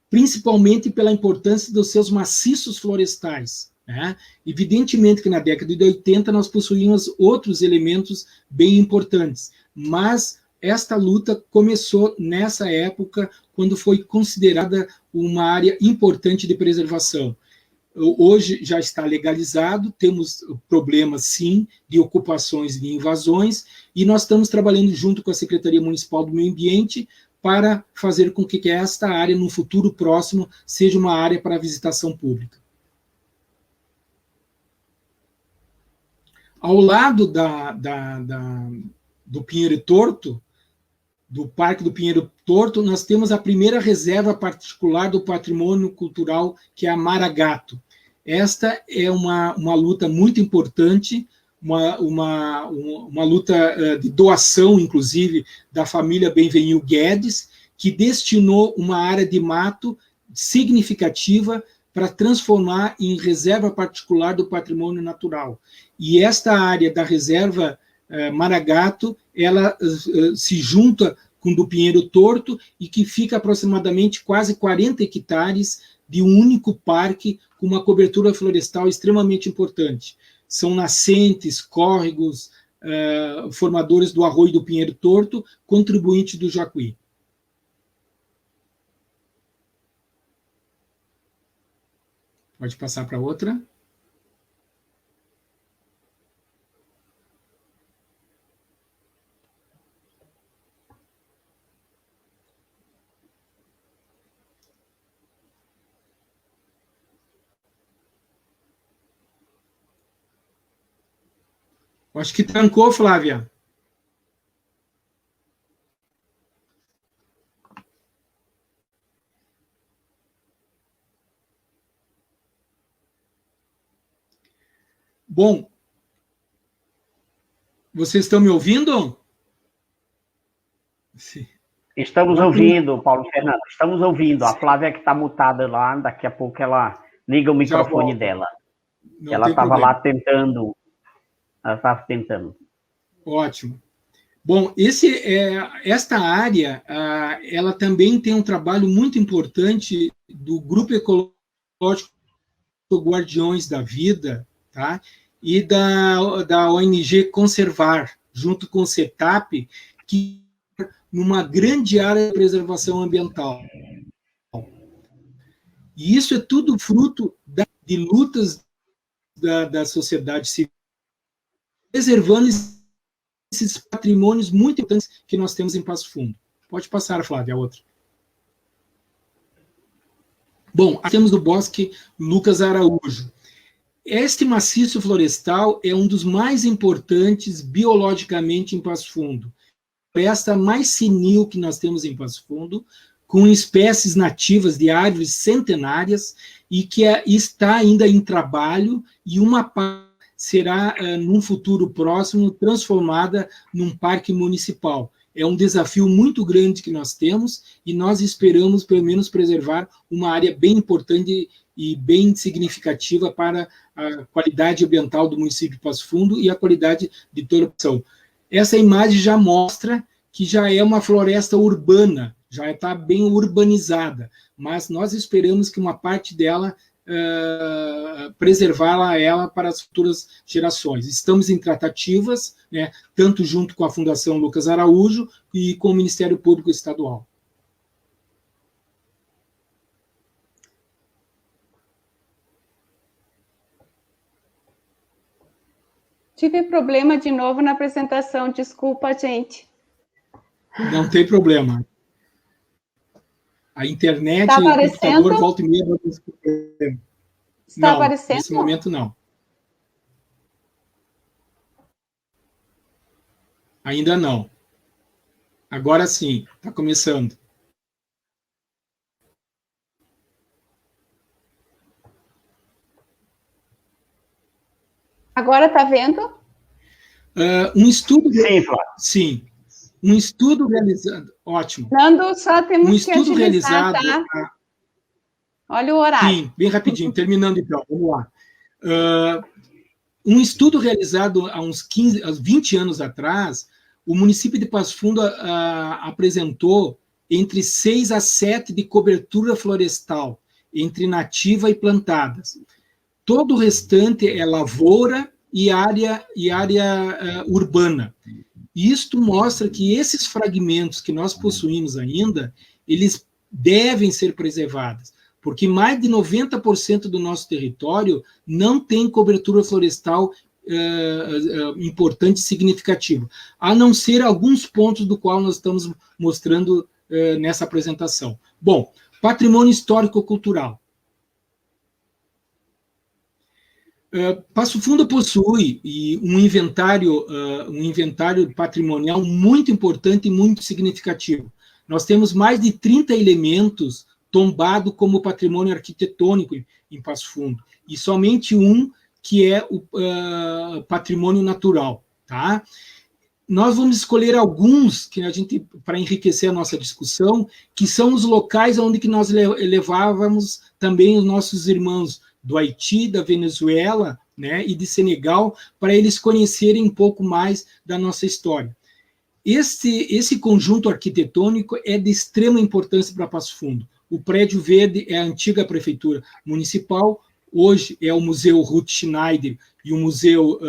Speaker 6: principalmente pela importância dos seus maciços florestais. Né? Evidentemente que na década de 80 nós possuímos outros elementos bem importantes, mas esta luta começou nessa época, quando foi considerada uma área importante de preservação. Hoje já está legalizado, temos problemas, sim, de ocupações e de invasões, e nós estamos trabalhando junto com a Secretaria Municipal do Meio Ambiente para fazer com que esta área, no futuro próximo, seja uma área para visitação pública. Ao lado do Pinheiro Torto, do Parque do Pinheiro Torto, nós temos a primeira reserva particular do patrimônio cultural, que é a Maragato. Esta é uma luta muito importante, uma luta de doação, inclusive, da família Benvenil Guedes, que destinou uma área de mato significativa para transformar em reserva particular do patrimônio natural. E esta área da reserva Maragato, ela se junta com do Pinheiro Torto e que fica aproximadamente quase 40 hectares de um único parque com uma cobertura florestal extremamente importante. São nascentes, córregos, formadores do arroio do Pinheiro Torto, contribuinte do Jacuí. Pode passar para outra. Acho que trancou, Flávia. Bom, vocês estão me ouvindo?
Speaker 2: Sim. Estamos ouvindo, Paulo Fernando, estamos ouvindo. A Flávia que está mutada lá, daqui a pouco ela liga o microfone dela. Ela estava lá tentando. Ela estava tentando.
Speaker 6: Ótimo. Bom, esta área, ela também tem um trabalho muito importante do Grupo Ecológico Guardiões da Vida, tá? E da ONG Conservar, junto com o CETAP, que numa grande área de preservação ambiental. E isso é tudo fruto de lutas da sociedade civil, preservando esses patrimônios muito importantes que nós temos em Passo Fundo. Pode passar, Flávia, a outra. Bom, aqui temos o Bosque Lucas Araújo. Este maciço florestal é um dos mais importantes biologicamente em Passo Fundo. A floresta mais senil que nós temos em Passo Fundo, com espécies nativas de árvores centenárias e que está ainda em trabalho, e uma parte será, num futuro próximo, transformada num parque municipal. É um desafio muito grande que nós temos e nós esperamos, pelo menos, preservar uma área bem importante e bem significativa para a qualidade ambiental do município de Passo Fundo e a qualidade de toda a população. Essa imagem já mostra que já é uma floresta urbana, já está bem urbanizada, mas nós esperamos que uma parte dela preservar ela para as futuras gerações. Estamos em tratativas, né, tanto junto com a Fundação Lucas Araújo e com o Ministério Público Estadual.
Speaker 1: Tive problema de novo na apresentação, desculpa, gente.
Speaker 6: Não tem problema. A internet
Speaker 1: Está
Speaker 6: e o
Speaker 1: aparecendo?
Speaker 6: computador volta e meia.
Speaker 1: Está
Speaker 6: Não,
Speaker 1: aparecendo?
Speaker 6: nesse momento não. Ainda não. Agora sim, está começando.
Speaker 1: Agora está vendo?
Speaker 6: Um estudo...
Speaker 2: Sim, Flávio.
Speaker 6: Sim. Um estudo realizado... Ótimo.
Speaker 1: Nando, só temos
Speaker 6: Um
Speaker 1: que
Speaker 6: estudo
Speaker 1: agilizar,
Speaker 6: realizado...
Speaker 1: tá? Olha o horário.
Speaker 6: Sim, bem rapidinho, terminando então, vamos lá. Um estudo realizado há uns 20 anos atrás, o município de Passo Fundo apresentou entre 6 a 7 de cobertura florestal, entre nativa e plantadas. Todo o restante é lavoura e área urbana. Isto mostra que esses fragmentos que nós possuímos ainda, eles devem ser preservados, porque mais de 90% do nosso território não tem cobertura florestal importante e significativa, a não ser alguns pontos do qual nós estamos mostrando nessa apresentação. Bom, patrimônio histórico-cultural. Passo Fundo possui um inventário patrimonial muito importante e muito significativo. Nós temos mais de 30 elementos tombados como patrimônio arquitetônico em Passo Fundo, e somente um que é o patrimônio natural. Tá? Nós vamos escolher alguns que a gente, para enriquecer a nossa discussão, que são os locais onde que nós levávamos também os nossos irmãos do Haiti, da Venezuela, né, e de Senegal, para eles conhecerem um pouco mais da nossa história. Esse conjunto arquitetônico é de extrema importância para Passo Fundo. O Prédio Verde é a antiga prefeitura municipal, hoje é o Museu Ruth Schneider e o Museu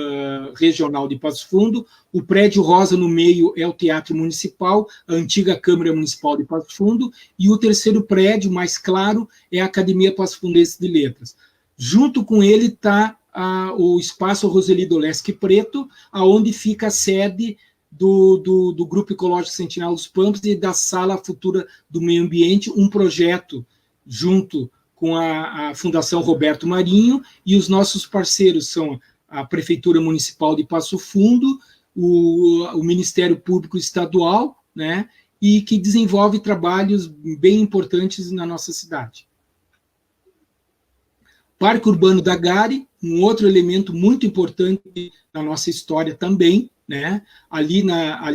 Speaker 6: Regional de Passo Fundo. O Prédio Rosa no meio é o Teatro Municipal, a antiga Câmara Municipal de Passo Fundo, e o terceiro prédio, mais claro, é a Academia Passo Fundense de Letras. Junto com ele está o Espaço Roseli Doleschi Preto, aonde fica a sede do Grupo Ecológico Sentinela dos Pampas e da Sala Futura do Meio Ambiente, um projeto junto com a Fundação Roberto Marinho, e os nossos parceiros são a Prefeitura Municipal de Passo Fundo, o Ministério Público Estadual, né, e que desenvolve trabalhos bem importantes na nossa cidade. Parque Urbano da Gari, um outro elemento muito importante na nossa história também, né? Ali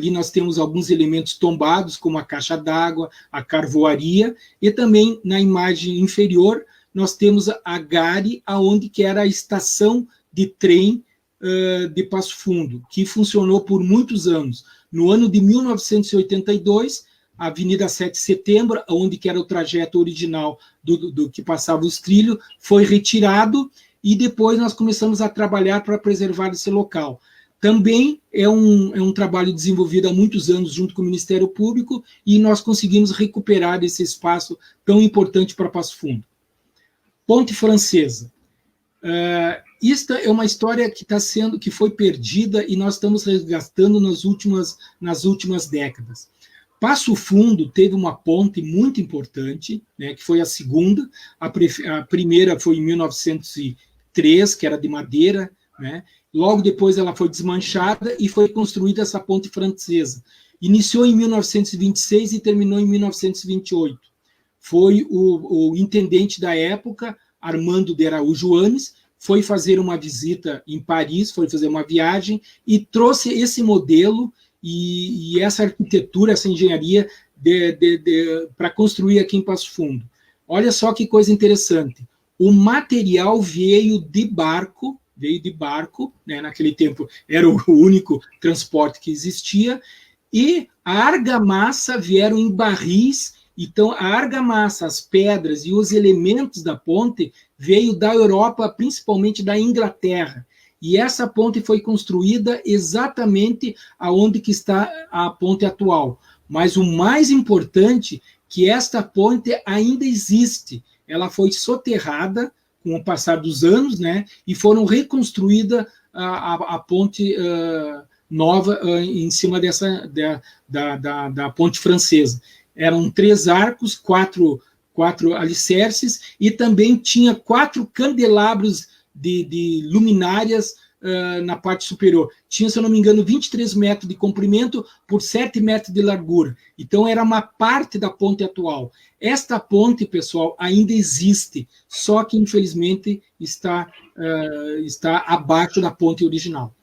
Speaker 6: nós temos alguns elementos tombados, como a caixa d'água, a carvoaria, e também na imagem inferior nós temos a Gari, aonde que era a estação de trem de Passo Fundo, que funcionou por muitos anos. No ano de 1982, a Avenida 7 de Setembro, onde que era o trajeto original do que passava os trilhos, foi retirado, e depois nós começamos a trabalhar para preservar esse local. Também é um trabalho desenvolvido há muitos anos junto com o Ministério Público, e nós conseguimos recuperar esse espaço tão importante para Passo Fundo. Ponte Francesa. Esta é uma história que foi perdida e nós estamos resgatando nas últimas décadas. Passo Fundo teve uma ponte muito importante, né, que foi a segunda. A primeira foi em 1903, que era de madeira, né? Logo depois ela foi desmanchada e foi construída essa ponte francesa. Iniciou em 1926 e terminou em 1928. Foi o intendente da época, Armando de Araújo Anes, foi fazer uma visita em Paris, foi fazer uma viagem e trouxe esse modelo e essa arquitetura, essa engenharia para construir aqui em Passo Fundo. Olha só que coisa interessante. O material veio de barco, né? Naquele tempo era o único transporte que existia, e a argamassa vieram em barris. Então, a argamassa, as pedras e os elementos da ponte veio da Europa, principalmente da Inglaterra. E essa ponte foi construída exatamente aonde que está a ponte atual. Mas o mais importante, que esta ponte ainda existe. Ela foi soterrada com o passar dos anos, né? E foram reconstruídas a ponte nova em cima da ponte francesa. Eram 3 arcos, 4 alicerces, e também tinha 4 candelabros de luminárias na parte superior. Tinha, se eu não me engano, 23 metros de comprimento por 7 metros de largura. Então, era uma parte da ponte atual. Esta ponte, pessoal, ainda existe, só que, infelizmente, está abaixo da ponte original.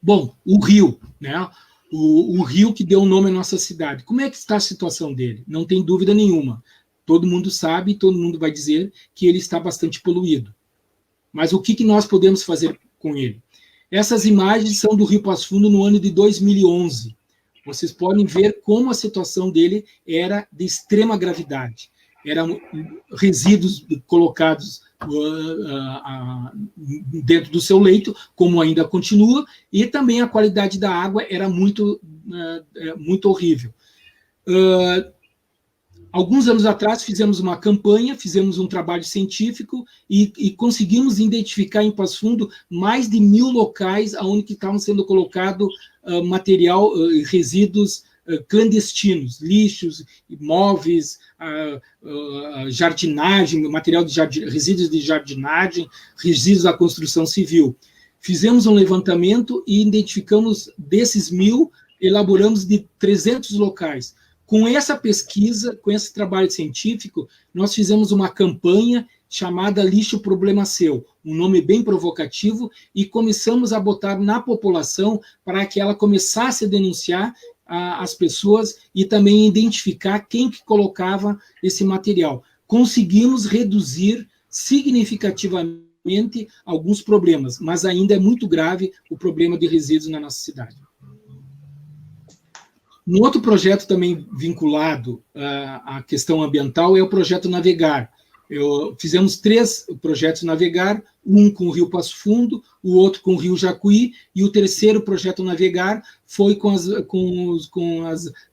Speaker 6: Bom, o rio, né? O rio que deu o nome à nossa cidade. Como é que está a situação dele? Não tem dúvida nenhuma. Todo mundo sabe, todo mundo vai dizer que ele está bastante poluído. Mas o que nós podemos fazer com ele? Essas imagens são do Rio Passo Fundo no ano de 2011. Vocês podem ver como a situação dele era de extrema gravidade. Eram resíduos colocados dentro do seu leito, como ainda continua, e também a qualidade da água era muito horrível. Alguns anos atrás fizemos uma campanha, fizemos um trabalho científico e conseguimos identificar em Passo Fundo mais de 1000 locais onde estavam sendo colocado material, resíduos clandestinos, lixos, móveis, jardinagem, material de resíduos de jardinagem, resíduos da construção civil. Fizemos um levantamento e identificamos desses 1000, elaboramos de 300 locais. Com essa pesquisa, com esse trabalho científico, nós fizemos uma campanha chamada Lixo Problema Seu, um nome bem provocativo, e começamos a botar na população para que ela começasse a denunciar as pessoas e também identificar quem que colocava esse material. Conseguimos reduzir significativamente alguns problemas, mas ainda é muito grave o problema de resíduos na nossa cidade. Um outro projeto também vinculado à questão ambiental é o projeto Navegar. Fizemos 3 projetos Navegar, um com o Rio Passo Fundo, o outro com o Rio Jacuí, e o terceiro projeto Navegar foi com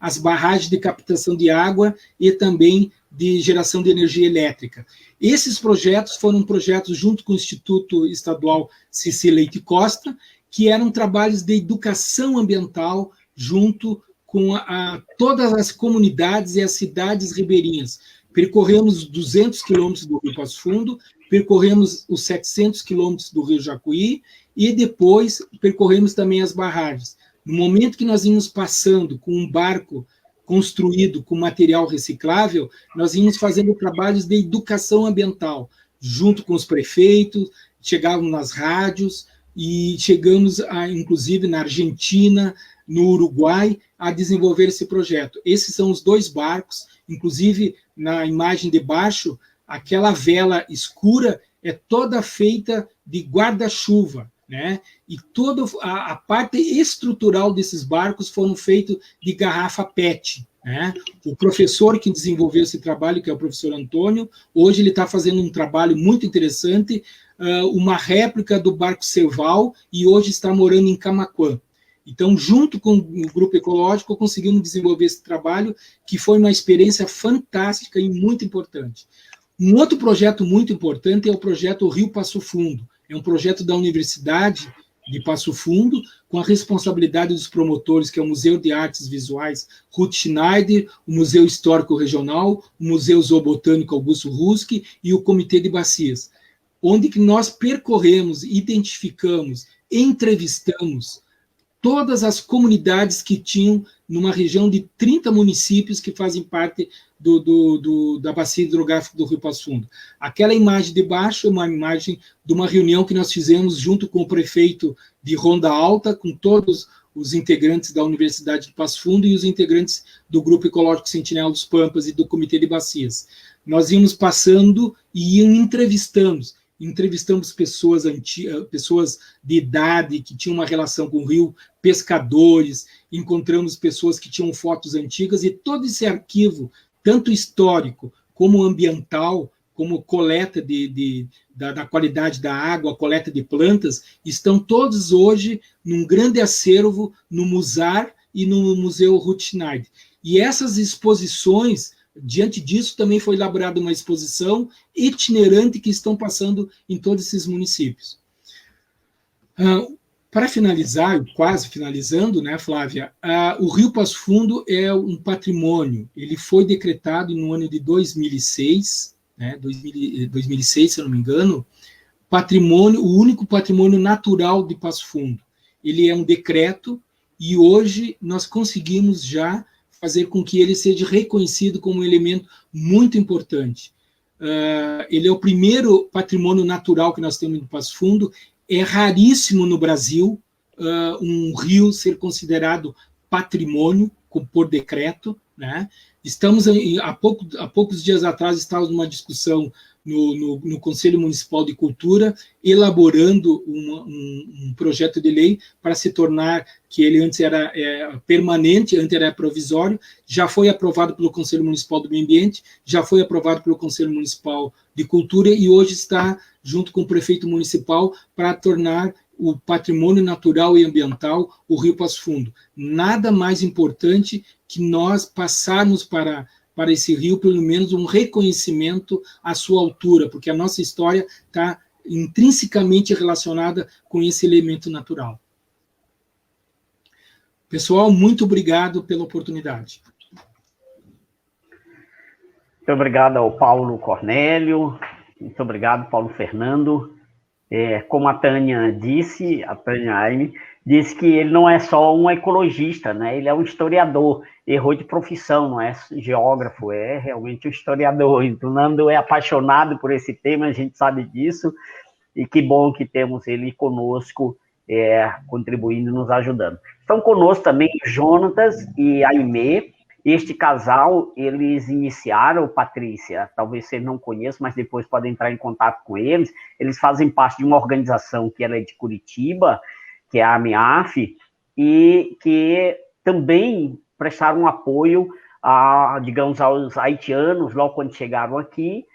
Speaker 6: as barragens de captação de água e também de geração de energia elétrica. Esses projetos foram projetos junto com o Instituto Estadual Cici Leite Costa, que eram trabalhos de educação ambiental junto com todas as comunidades e as cidades ribeirinhas. Percorremos 200 quilômetros do Rio Passo Fundo, percorremos os 700 quilômetros do Rio Jacuí e depois percorremos também as barragens. No momento que nós íamos passando com um barco construído com material reciclável, nós íamos fazendo trabalhos de educação ambiental, junto com os prefeitos, chegávamos nas rádios e chegamos, inclusive, na Argentina, no Uruguai, a desenvolver esse projeto. Esses são os 2 barcos, inclusive na imagem de baixo, aquela vela escura é toda feita de guarda-chuva, né? E toda a parte estrutural desses barcos foram feitos de garrafa PET, né? O professor que desenvolveu esse trabalho, que é o professor Antônio, hoje ele está fazendo um trabalho muito interessante, uma réplica do barco Serval, e hoje está morando em Camaquã. Então, junto com o Grupo Ecológico, conseguimos desenvolver esse trabalho, que foi uma experiência fantástica e muito importante. Um outro projeto muito importante é o projeto Rio Passo Fundo. É um projeto da Universidade de Passo Fundo, com a responsabilidade dos promotores, que é o Museu de Artes Visuais Ruth Schneider, o Museu Histórico Regional, o Museu Zoobotânico Augusto Ruski e o Comitê de Bacias, onde que nós percorremos, identificamos, entrevistamos todas as comunidades que tinham numa região de 30 municípios que fazem parte da bacia hidrográfica do Rio Passo Fundo. Aquela imagem de baixo é uma imagem de uma reunião que nós fizemos junto com o prefeito de Ronda Alta, com todos os integrantes da Universidade de Passo Fundo e os integrantes do Grupo Ecológico Sentinela dos Pampas e do Comitê de Bacias. Nós íamos passando e entrevistamos pessoas de idade que tinham uma relação com o rio, pescadores, encontramos pessoas que tinham fotos antigas, e todo esse arquivo, tanto histórico como ambiental, como coleta da qualidade da água, coleta de plantas, estão todos hoje num grande acervo no Musar e no Museu Ruth Schneider. E essas exposições, diante disso, também foi elaborada uma exposição itinerante que estão passando em todos esses municípios. Para finalizar, quase finalizando, né, Flávia, o Rio Passo Fundo é um patrimônio. Ele foi decretado no ano de 2006, né, 2006, se eu não me engano, o único patrimônio natural de Passo Fundo. Ele é um decreto e hoje nós conseguimos já fazer com que ele seja reconhecido como um elemento muito importante. Ele é o primeiro patrimônio natural que nós temos em Passo Fundo. É raríssimo no Brasil um rio ser considerado patrimônio por decreto, né? Estamos, há poucos dias atrás, estávamos numa discussão no Conselho Municipal de Cultura, elaborando um projeto de lei para se tornar, que ele antes era permanente, antes era provisório, já foi aprovado pelo Conselho Municipal do Meio Ambiente, já foi aprovado pelo Conselho Municipal de Cultura e hoje está junto com o prefeito municipal para tornar o patrimônio natural e ambiental o Rio Passo Fundo. Nada mais importante que nós passarmos para esse rio, pelo menos, um reconhecimento à sua altura, porque a nossa história está intrinsecamente relacionada com esse elemento natural. Pessoal, muito obrigado pela oportunidade.
Speaker 2: Muito obrigado ao Paulo Cornélio, muito obrigado, Paulo Fernando. Como a Tânia disse, a Tânia Aime, disse que ele não é só um ecologista, né? Ele é um historiador, errou de profissão, não é geógrafo, é realmente um historiador. Então, o Nando é apaixonado por esse tema, a gente sabe disso, e que bom que temos ele conosco, contribuindo, nos ajudando. Estão conosco também Jonatas e Aimee. Este casal, eles iniciaram, Patrícia, talvez você não conheça, mas depois pode entrar em contato com eles. Eles fazem parte de uma organização que ela é de Curitiba, que é a AMIAF, e que também prestaram apoio digamos, aos haitianos, logo quando chegaram aqui,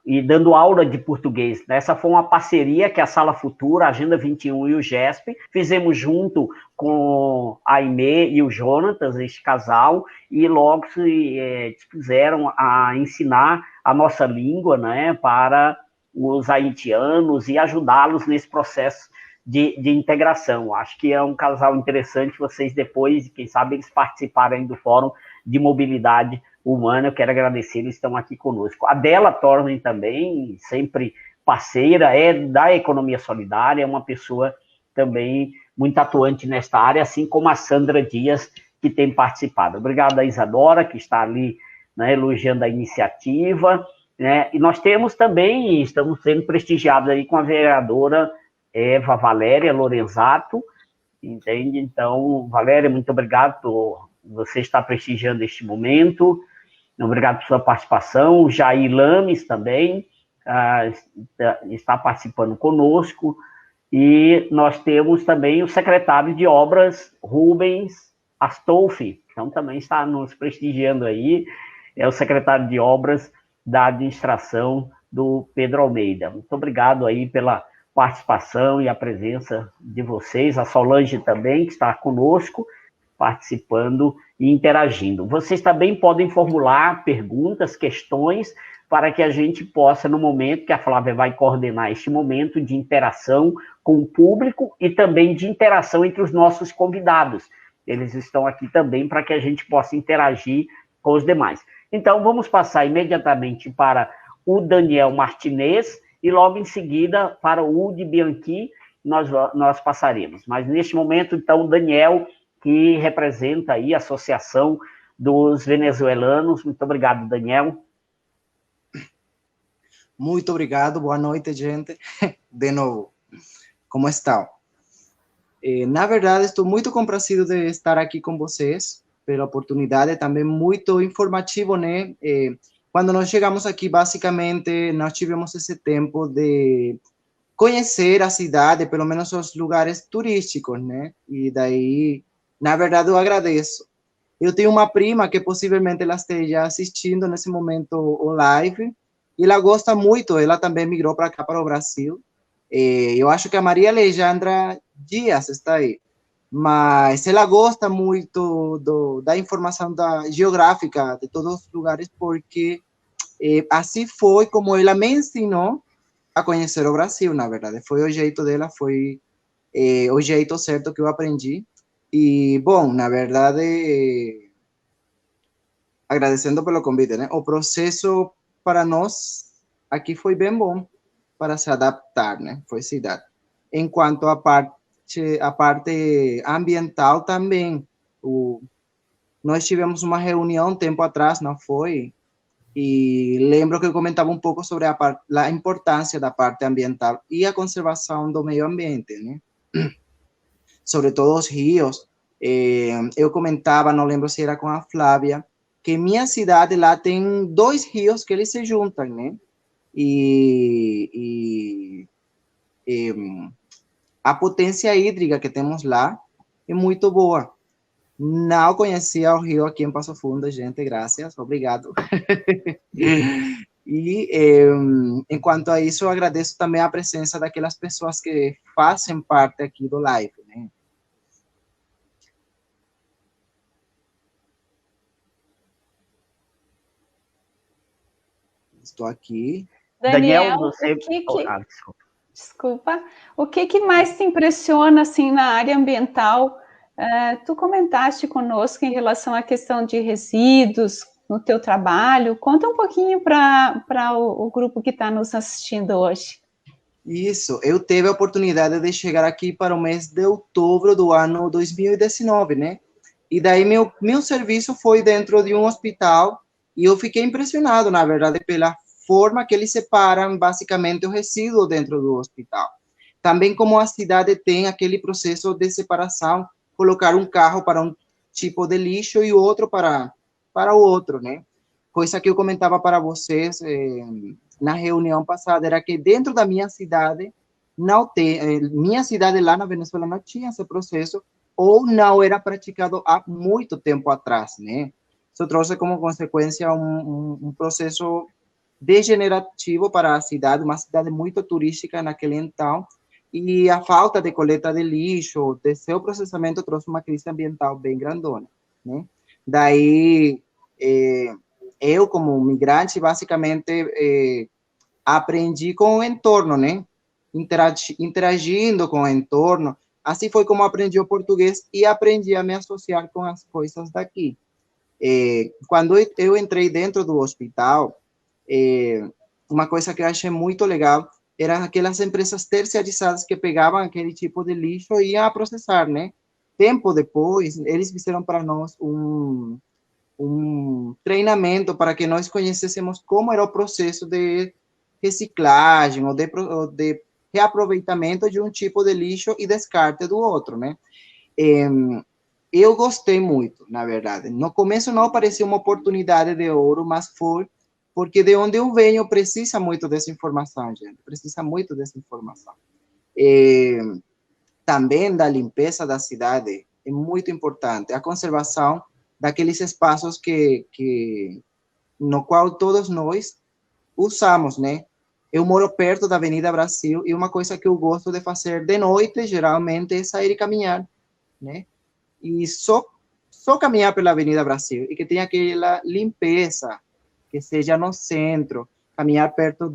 Speaker 2: e dando aula de português. Essa foi uma parceria que a Sala Futura, a Agenda 21 e o GESP fizemos junto com a Aimee e o Jonatas, este casal, e logo se dispuseram a ensinar a nossa língua, né, para os haitianos e ajudá-los nesse processo de integração. Acho que é um casal interessante, vocês depois, quem sabe, eles participarem do Fórum de Mobilidade Humana. Eu quero agradecer, eles estão aqui conosco. A Dela Tornen também, sempre parceira, é da economia solidária, é uma pessoa também muito atuante nesta área, assim como a Sandra Dias, que tem participado. Obrigado a Isadora, que está ali, né, elogiando a iniciativa, né? E nós temos também, estamos sendo prestigiados aí com a vereadora Eva Valéria Lorenzato, entende? Então, Valéria, muito obrigado por você estar prestigiando este momento. Obrigado por sua participação. O Jair Lames também está participando conosco. E nós temos também o secretário de Obras, Rubens Astolfi, então também está nos prestigiando aí. É o secretário de Obras da administração do Pedro Almeida. Muito obrigado aí pela participação e a presença de vocês. A Solange também, que está conosco, participando e interagindo. Vocês também podem formular perguntas, questões, para que a gente possa, no momento que a Flávia vai coordenar este momento de interação com o público e também de interação entre os nossos convidados. Eles estão aqui também para que a gente possa interagir com os demais. Então, vamos passar imediatamente para o Daniel Martinez e logo em seguida para o Udi Bianchi nós passaremos. Mas neste momento, então, o Daniel, que representa aí a Associação dos Venezuelanos. Muito obrigado, Daniel.
Speaker 7: Muito obrigado, boa noite, gente. De novo, como estão? Na verdade, estou muito complacido de estar aqui com vocês, pela oportunidade, também muito informativo, né? Quando nós chegamos aqui, basicamente, nós tivemos esse tempo de conhecer a cidade, pelo menos os lugares turísticos, né? E daí, na verdade, eu agradeço. Eu tenho uma prima que possivelmente ela esteja assistindo nesse momento o live, e ela gosta muito, ela também migrou para cá, para o Brasil. Eu acho que a Maria Alejandra Dias está aí, mas ela gosta muito da informação geográfica de todos os lugares, porque assim foi como ela me ensinou a conhecer o Brasil, na verdade. Foi o jeito dela, foi o jeito certo que eu aprendi. E, bom, na verdade, agradecendo pelo convite, né? O processo para nós aqui foi bem bom para se adaptar, né? Foi cidade. Enquanto a parte ambiental também, nós tivemos uma reunião tempo atrás, não foi? E lembro que eu comentava um pouco sobre a importância da parte ambiental e a conservação do meio ambiente, né? Sobre todo os rios. Eu comentava, não lembro se era com a Flávia, que minha cidade lá tem 2 rios que eles se juntam, né? E a potência hídrica que temos lá é muito boa. Não conhecia o rio aqui em Passo Fundo, gente, graças, obrigado. E, enquanto a isso, eu agradeço também a presença daquelas pessoas que fazem parte aqui do live, né? Estou aqui.
Speaker 1: Daniel,
Speaker 2: você...
Speaker 1: Desculpa. O que mais te impressiona, assim, na área ambiental? Tu comentaste conosco em relação à questão de resíduos no teu trabalho. Conta um pouquinho para o grupo que está nos assistindo hoje.
Speaker 7: Isso, eu tive a oportunidade de chegar aqui para o mês de outubro do ano 2019, né? E daí meu serviço foi dentro de um hospital e eu fiquei impressionado, na verdade, pela forma que eles separam basicamente o resíduo dentro do hospital. Também como a cidade tem aquele processo de separação, colocar um carro para um tipo de lixo e outro para o outro, né? Coisa que eu comentava para vocês na reunião passada, era que dentro da minha cidade, minha cidade lá na Venezuela não tinha esse processo, ou não era praticado há muito tempo atrás, né? Isso trouxe como consequência um processo degenerativo para a cidade, uma cidade muito turística naquele então, e a falta de coleta de lixo, de seu processamento, trouxe uma crise ambiental bem grandona, né? Daí, eu, como migrante, basicamente aprendi com o entorno, né? Interagindo com o entorno. Assim foi como aprendi o português e aprendi a me associar com as coisas daqui. Quando eu entrei dentro do hospital, uma coisa que eu achei muito legal eram aquelas empresas terceirizadas que pegavam aquele tipo de lixo e iam processar, né? Tempo depois, eles fizeram para nós um treinamento para que nós conhecêssemos como era o processo de reciclagem ou de reaproveitamento de um tipo de lixo e descarte do outro, né? Eu gostei muito, na verdade. No começo não parecia uma oportunidade de ouro, mas foi porque de onde eu venho precisa muito dessa informação, gente. Precisa muito dessa informação. Também da limpeza da cidade é muito importante. A conservação daqueles espaços no qual todos nós usamos, né? Eu moro perto da Avenida Brasil e uma coisa que eu gosto de fazer de noite, geralmente, é sair e caminhar, né? E só caminhar pela Avenida Brasil e que tenha aquela limpeza, que seja no centro, caminhar perto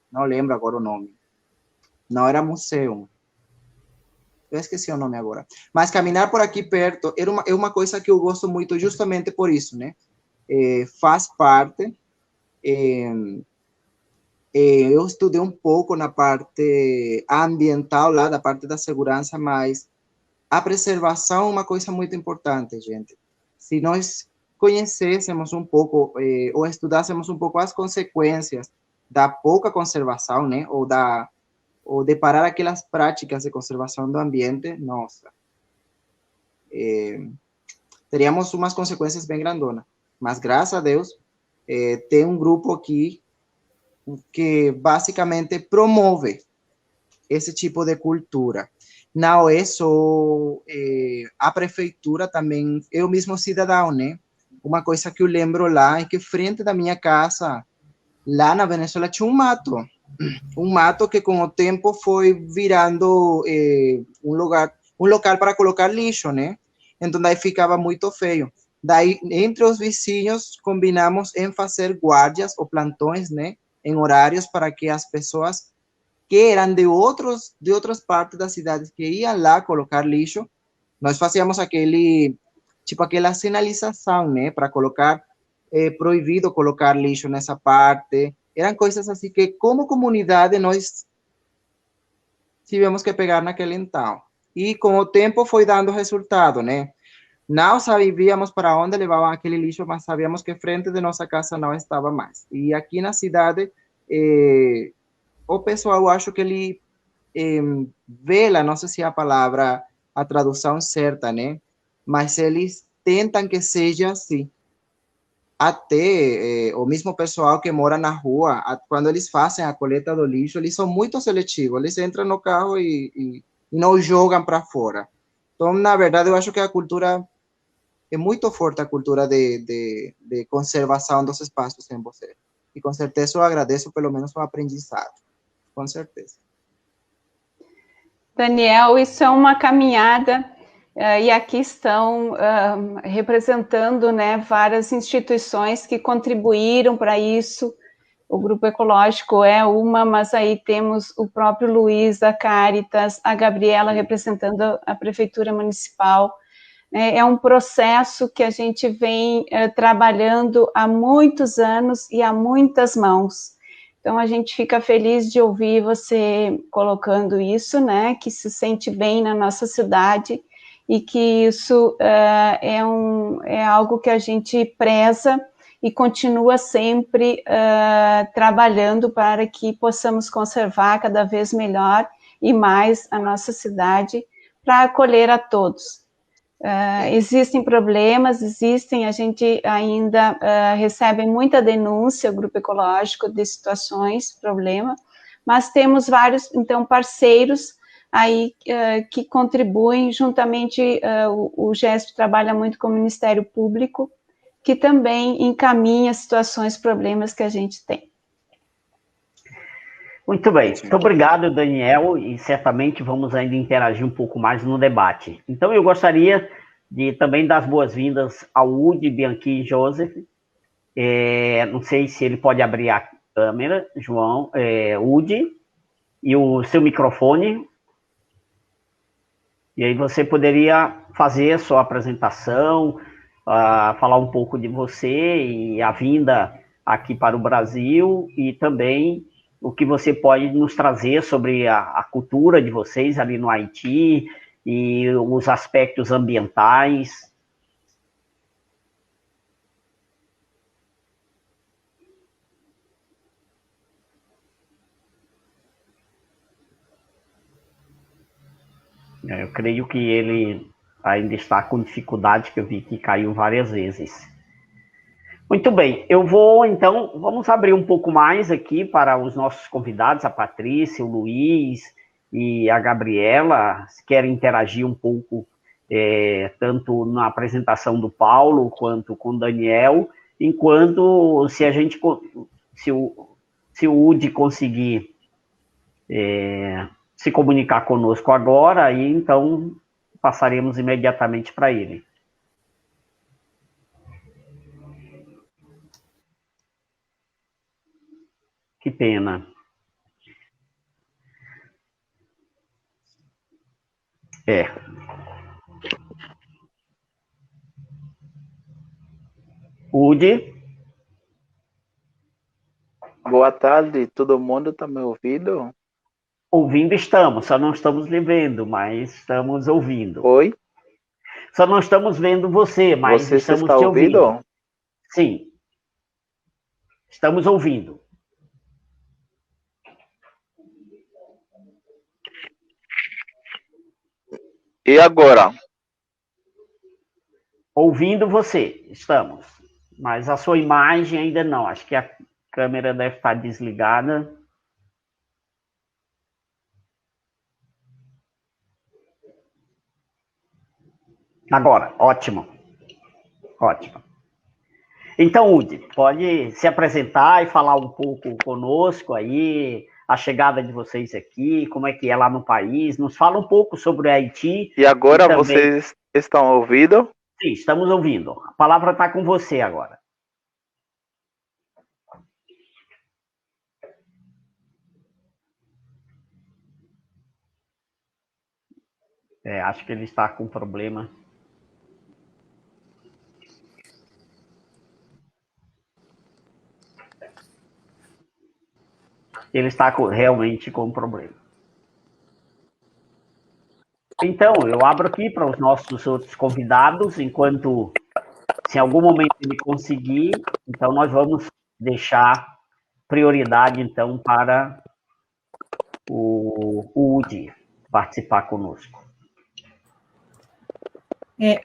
Speaker 7: não lembro agora o nome, não era museu, eu esqueci o nome agora, mas caminhar por aqui perto é uma coisa que eu gosto muito justamente por isso, né? Faz parte. Eu estudei um pouco na parte ambiental, lá da parte da segurança, mas a preservação é uma coisa muito importante, gente. Se nós conhecêssemos um pouco, ou estudássemos um pouco as consequências da pouca conservação, né, ou de parar aquelas práticas de conservação do ambiente, nossa, teríamos umas consequências bem grandonas. Mas, graças a Deus, tem um grupo aqui que basicamente promove esse tipo de cultura. Não é só a prefeitura, também eu mesmo cidadão, né? Uma coisa que eu lembro lá é que frente da minha casa, lá na Venezuela, tinha um mato que com o tempo foi virando um local para colocar lixo, né? Então daí ficava muito feio. Daí, entre os vizinhos, combinamos em fazer guardas ou plantões, né? em horários para que as pessoas que eram de outras partes da cidade que iam lá colocar lixo, nós fazíamos aquela sinalização, né, para colocar, proibido colocar lixo nessa parte. Eram coisas assim que, como comunidade, nós tivemos que pegar naquele então. E com o tempo foi dando resultado, né? Não sabíamos para onde levavam aquele lixo, mas sabíamos que frente de nossa casa não estava mais. E aqui na cidade, o pessoal, eu acho que ele vela, não sei se é a tradução certa, né? Mas eles tentam que seja assim. Até o mesmo pessoal que mora na rua, quando eles fazem a coleta do lixo, eles são muito seletivos. Eles entram no carro e não jogam para fora. Então, na verdade, eu acho que a cultura é muito forte, a cultura de conservação dos espaços em você. E com certeza eu agradeço pelo menos o aprendizado. Com certeza.
Speaker 1: Daniel, isso é uma caminhada, e aqui estão representando, né, várias instituições que contribuíram para isso. O Grupo Ecológico é uma, mas aí temos o próprio Luiz, a Cáritas, a Gabriela representando a Prefeitura Municipal. É um processo que a gente vem trabalhando há muitos anos e há muitas mãos. Então, a gente fica feliz de ouvir você colocando isso, né, que se sente bem na nossa cidade e que isso é algo que a gente preza e continua sempre trabalhando para que possamos conservar cada vez melhor e mais a nossa cidade para acolher a todos. Existem problemas, a gente ainda recebe muita denúncia, o Grupo Ecológico, de situações, problema, mas temos vários, então, parceiros aí que contribuem, juntamente o GESP trabalha muito com o Ministério Público, que também encaminha situações, problemas que a gente tem.
Speaker 2: Muito bem, muito obrigado, Daniel, e certamente vamos ainda interagir um pouco mais no debate. Então, eu gostaria de também dar as boas-vindas ao Udi, Bianchi e Joseph. Não sei se ele pode abrir a câmera, João, Udi, e o seu microfone. E aí você poderia fazer a sua apresentação, falar um pouco de você e a vinda aqui para o Brasil e também o que você pode nos trazer sobre a cultura de vocês ali no Haiti e os aspectos ambientais. Eu creio que ele ainda está com dificuldade, que eu vi que caiu várias vezes. Muito bem, então, vamos abrir um pouco mais aqui para os nossos convidados, a Patrícia, o Luiz e a Gabriela, se querem interagir um pouco, tanto na apresentação do Paulo, quanto com o Daniel, enquanto, se o Udi conseguir se comunicar conosco agora, aí, então, passaremos imediatamente para ele. Que pena. Udi?
Speaker 8: Boa tarde, todo mundo está me ouvindo?
Speaker 2: Ouvindo estamos, só não estamos lhe vendo, mas estamos ouvindo.
Speaker 8: Oi?
Speaker 2: Só não estamos vendo você, mas
Speaker 8: você
Speaker 2: estamos
Speaker 8: está
Speaker 2: te ouvindo.
Speaker 8: ouvindo?
Speaker 2: Sim. Estamos ouvindo.
Speaker 8: E agora?
Speaker 2: Ouvindo você, estamos. Mas a sua imagem ainda não. Acho que a câmera deve estar desligada. Agora, ótimo. Ótimo. Então, Udi, pode se apresentar e falar um pouco conosco aí, a chegada de vocês aqui, como é que é lá no país, nos fala um pouco sobre o Haiti.
Speaker 8: E agora também... vocês estão ouvindo?
Speaker 2: Sim, estamos ouvindo. A palavra está com você agora. Acho que ele está com problema. Ele está realmente com problema. Então, eu abro aqui para os nossos outros convidados, enquanto, se em algum momento ele conseguir, então nós vamos deixar prioridade, então, para o Udi participar conosco.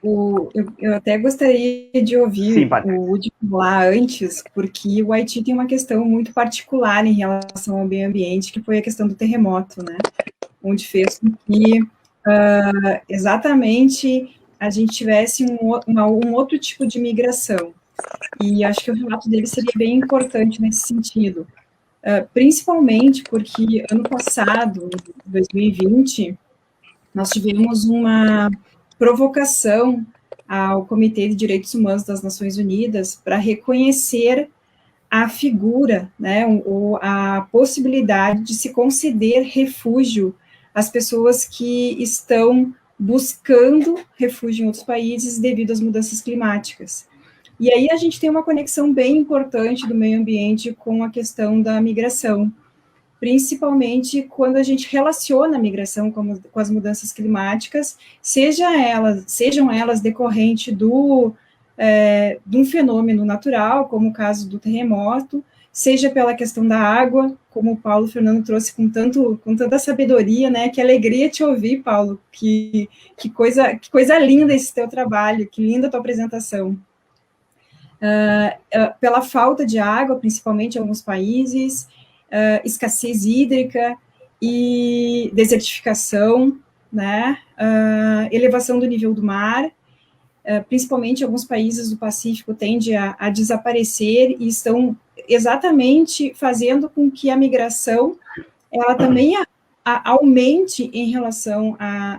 Speaker 4: Eu até gostaria de ouvir o Udi falar antes, porque o Haiti tem uma questão muito particular em relação ao meio ambiente, que foi a questão do terremoto, né? Onde fez com que exatamente a gente tivesse um outro tipo de migração. E acho que o relato dele seria bem importante nesse sentido. Principalmente porque ano passado, em 2020, nós tivemos uma provocação ao Comitê de Direitos Humanos das Nações Unidas para reconhecer a figura, né, ou a possibilidade de se conceder refúgio às pessoas que estão buscando refúgio em outros países devido às mudanças climáticas. E aí a gente tem uma conexão bem importante do meio ambiente com a questão da migração, principalmente quando a gente relaciona a migração com as mudanças climáticas, sejam elas decorrentes de um fenômeno natural, como o caso do terremoto, seja pela questão da água, como o Paulo Fernando trouxe com tanta sabedoria, né? Que alegria te ouvir, Paulo, que coisa linda esse teu trabalho, que linda a tua apresentação. Pela falta de água, principalmente em alguns países, escassez hídrica e desertificação, né? Elevação do nível do mar, principalmente alguns países do Pacífico tendem a desaparecer e estão exatamente fazendo com que a migração ela também aumente em relação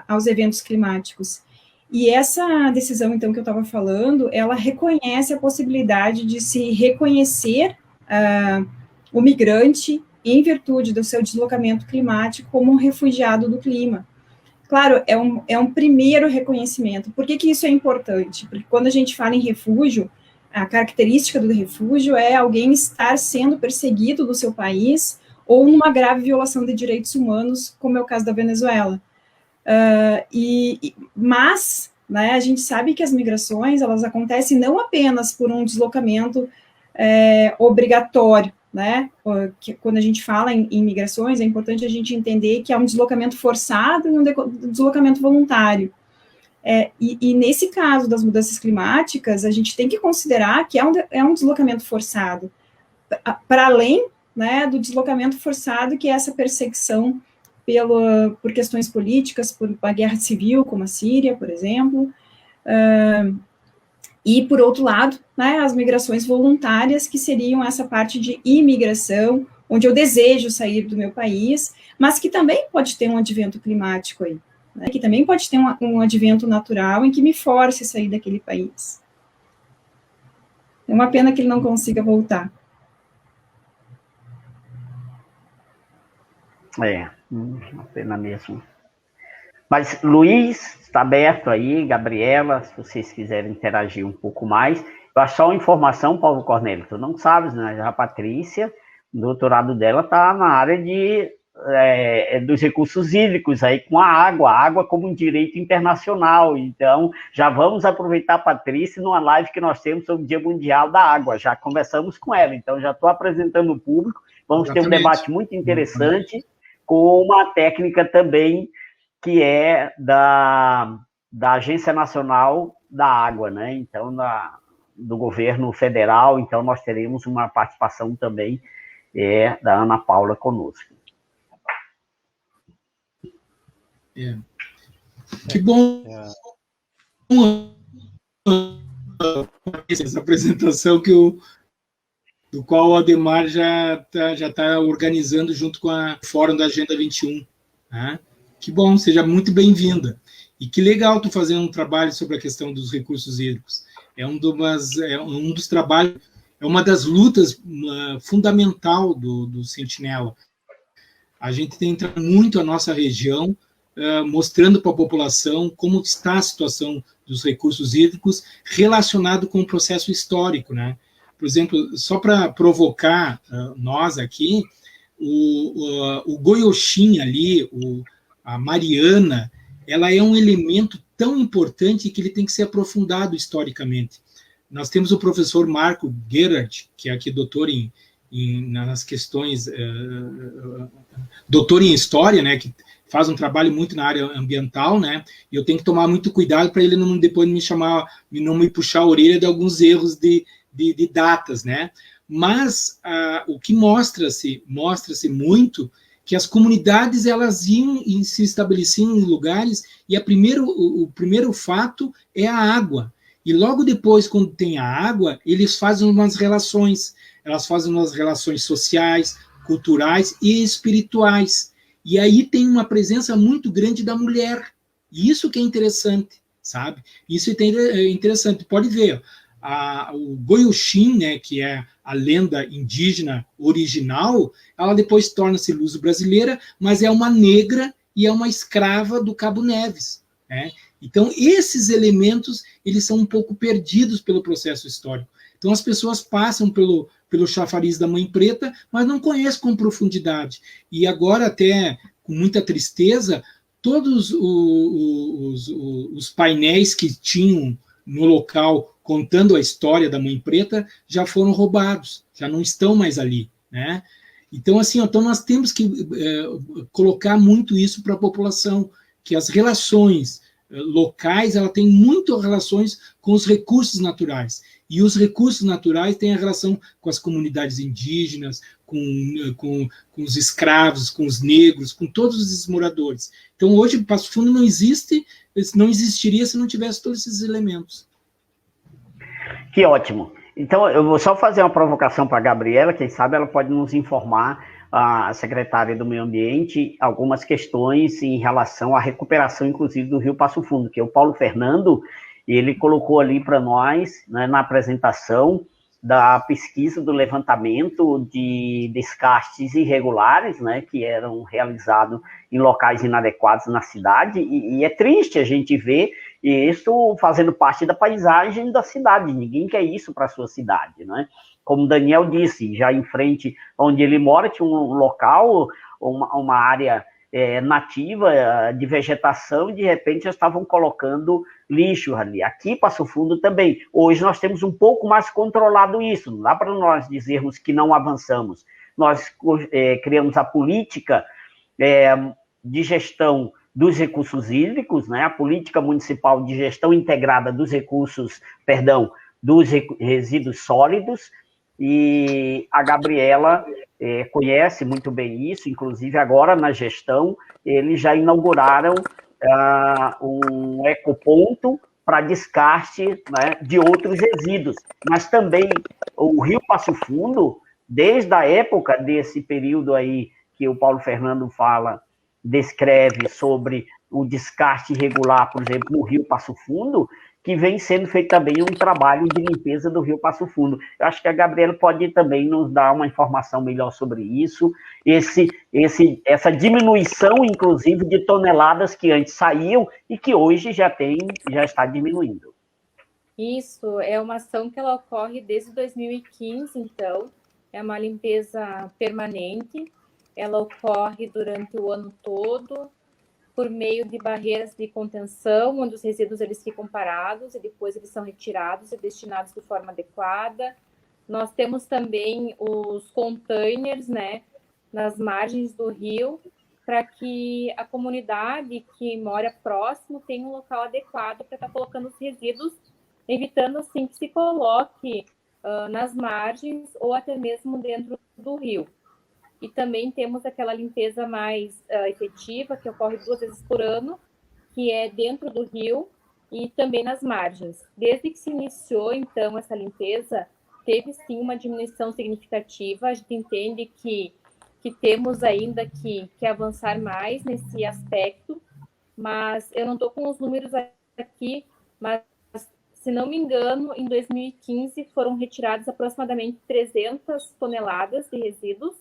Speaker 4: aos eventos climáticos. E essa decisão, então, que eu estava falando, ela reconhece a possibilidade de se reconhecer o migrante em virtude do seu deslocamento climático como um refugiado do clima. Claro, é um primeiro reconhecimento. Por que isso é importante? Porque quando a gente fala em refúgio, a característica do refúgio é alguém estar sendo perseguido do seu país ou numa grave violação de direitos humanos, como é o caso da Venezuela. Mas, né, a gente sabe que as migrações, elas acontecem não apenas por um deslocamento obrigatório, né? Quando a gente fala em migrações, é importante a gente entender que há um deslocamento forçado e um deslocamento voluntário. E nesse caso das mudanças climáticas, a gente tem que considerar que é um deslocamento forçado, para além, né, do deslocamento forçado, que é essa perseguição por questões políticas, por uma guerra civil, como a Síria, por exemplo, e, por outro lado, né, as migrações voluntárias, que seriam essa parte de imigração, onde eu desejo sair do meu país, mas que também pode ter um advento climático aí, né, que também pode ter um advento natural em que me force a sair daquele país. É uma pena que ele não consiga voltar.
Speaker 2: Uma pena mesmo. Mas, Luiz, está aberto aí, Gabriela, se vocês quiserem interagir um pouco mais. Eu acho só uma informação, Paulo Cornélio, tu não sabes, né? A Patrícia, o doutorado dela está na área dos recursos hídricos, aí com a água como um direito internacional. Então, já vamos aproveitar a Patrícia numa live que nós temos sobre o Dia Mundial da Água. Já conversamos com ela, então já estou apresentando o público. Vamos ter um debate muito interessante com uma técnica também que é da Agência Nacional da Água, né? Então, do governo federal. Então, nós teremos uma participação também da Ana Paula conosco.
Speaker 6: Que bom essa apresentação do qual o Ademar já está organizando junto com a Fórum da Agenda 21. Né? Que bom, seja muito bem-vinda. E que legal tu fazendo um trabalho sobre a questão dos recursos hídricos. É um dos trabalhos, é uma das lutas fundamental do Sentinela. A gente tem entrado muito a nossa região mostrando para a população como está a situação dos recursos hídricos relacionado com o processo histórico, né? Por exemplo, só para provocar nós aqui, o Goiôxim ali, a Mariana, ela é um elemento tão importante que ele tem que ser aprofundado historicamente. Nós temos o professor Marco Gerard, que é aqui doutor nas questões, doutor em História, né, que faz um trabalho muito na área ambiental, né, e eu tenho que tomar muito cuidado para ele depois não me puxar a orelha de alguns erros de datas, né, mas o que mostra-se muito que as comunidades elas iam e se estabeleciam em lugares, e o primeiro fato é a água. E logo depois, quando tem a água, eles fazem umas relações. Elas fazem umas relações sociais, culturais e espirituais. E aí tem uma presença muito grande da mulher. E isso que é interessante, sabe? Isso é interessante. Pode ver, o Goiôxim, né, que é a lenda indígena original, ela depois torna-se luso-brasileira, mas é uma negra e é uma escrava do Cabo Neves, né? Então, esses elementos, eles são um pouco perdidos pelo processo histórico. Então, as pessoas passam pelo chafariz da Mãe Preta, mas não conhecem com profundidade. E agora, até com muita tristeza, todos os painéis que tinham no local contando a história da Mãe Preta já foram roubados, já não estão mais ali, né? Então, assim, então nós temos que colocar muito isso para a população, que as relações locais, ela tem muito relações com os recursos naturais. E os recursos naturais têm a relação com as comunidades indígenas, com os escravos, com os negros, com todos os moradores. Então, hoje, Passo Fundo não existiria se não tivesse todos esses elementos.
Speaker 2: Que ótimo. Então, eu vou só fazer uma provocação para a Gabriela, quem sabe ela pode nos informar, a secretária do Meio Ambiente, algumas questões em relação à recuperação, inclusive, do Rio Passo Fundo, que é o Paulo Fernando, ele colocou ali para nós, né, na apresentação da pesquisa do levantamento de descastes irregulares, né, que eram realizados em locais inadequados na cidade, e é triste a gente ver isso fazendo parte da paisagem da cidade. Ninguém quer isso para a sua cidade, né? Como o Daniel disse, já em frente onde ele mora, tinha um local, uma área nativa de vegetação, e de repente já estavam colocando lixo ali. Aqui, Passo Fundo também. Hoje nós temos um pouco mais controlado isso. Não dá para nós dizermos que não avançamos. Nós criamos a política de gestão dos recursos hídricos, né? A política municipal de gestão integrada dos dos resíduos sólidos, e a Gabriela conhece muito bem isso, inclusive agora na gestão, eles já inauguraram um ecoponto para descarte, né, de outros resíduos, mas também o Rio Passo Fundo, desde a época desse período aí que o Paulo Fernando descreve sobre o descarte irregular, por exemplo, no Rio Passo Fundo, que vem sendo feito também um trabalho de limpeza do Rio Passo Fundo. Eu acho que a Gabriela pode também nos dar uma informação melhor sobre isso, essa diminuição, inclusive, de toneladas que antes saíam e que hoje já está diminuindo.
Speaker 3: Isso, é uma ação que ela ocorre desde 2015, então, é uma limpeza permanente, ela ocorre durante o ano todo, por meio de barreiras de contenção, onde os resíduos eles ficam parados e depois eles são retirados e destinados de forma adequada. Nós temos também os containers, né, nas margens do rio, para que a comunidade que mora próximo tenha um local adequado para estar colocando os resíduos, evitando assim que se coloque nas margens ou até mesmo dentro do rio. E também temos aquela limpeza mais efetiva, que ocorre 2 vezes por ano, que é dentro do rio e também nas margens. Desde que se iniciou, então, essa limpeza, teve sim uma diminuição significativa. A gente entende que temos ainda que avançar mais nesse aspecto, mas eu não estou com os números aqui, mas, se não me engano, em 2015 foram retiradas aproximadamente 300 toneladas de resíduos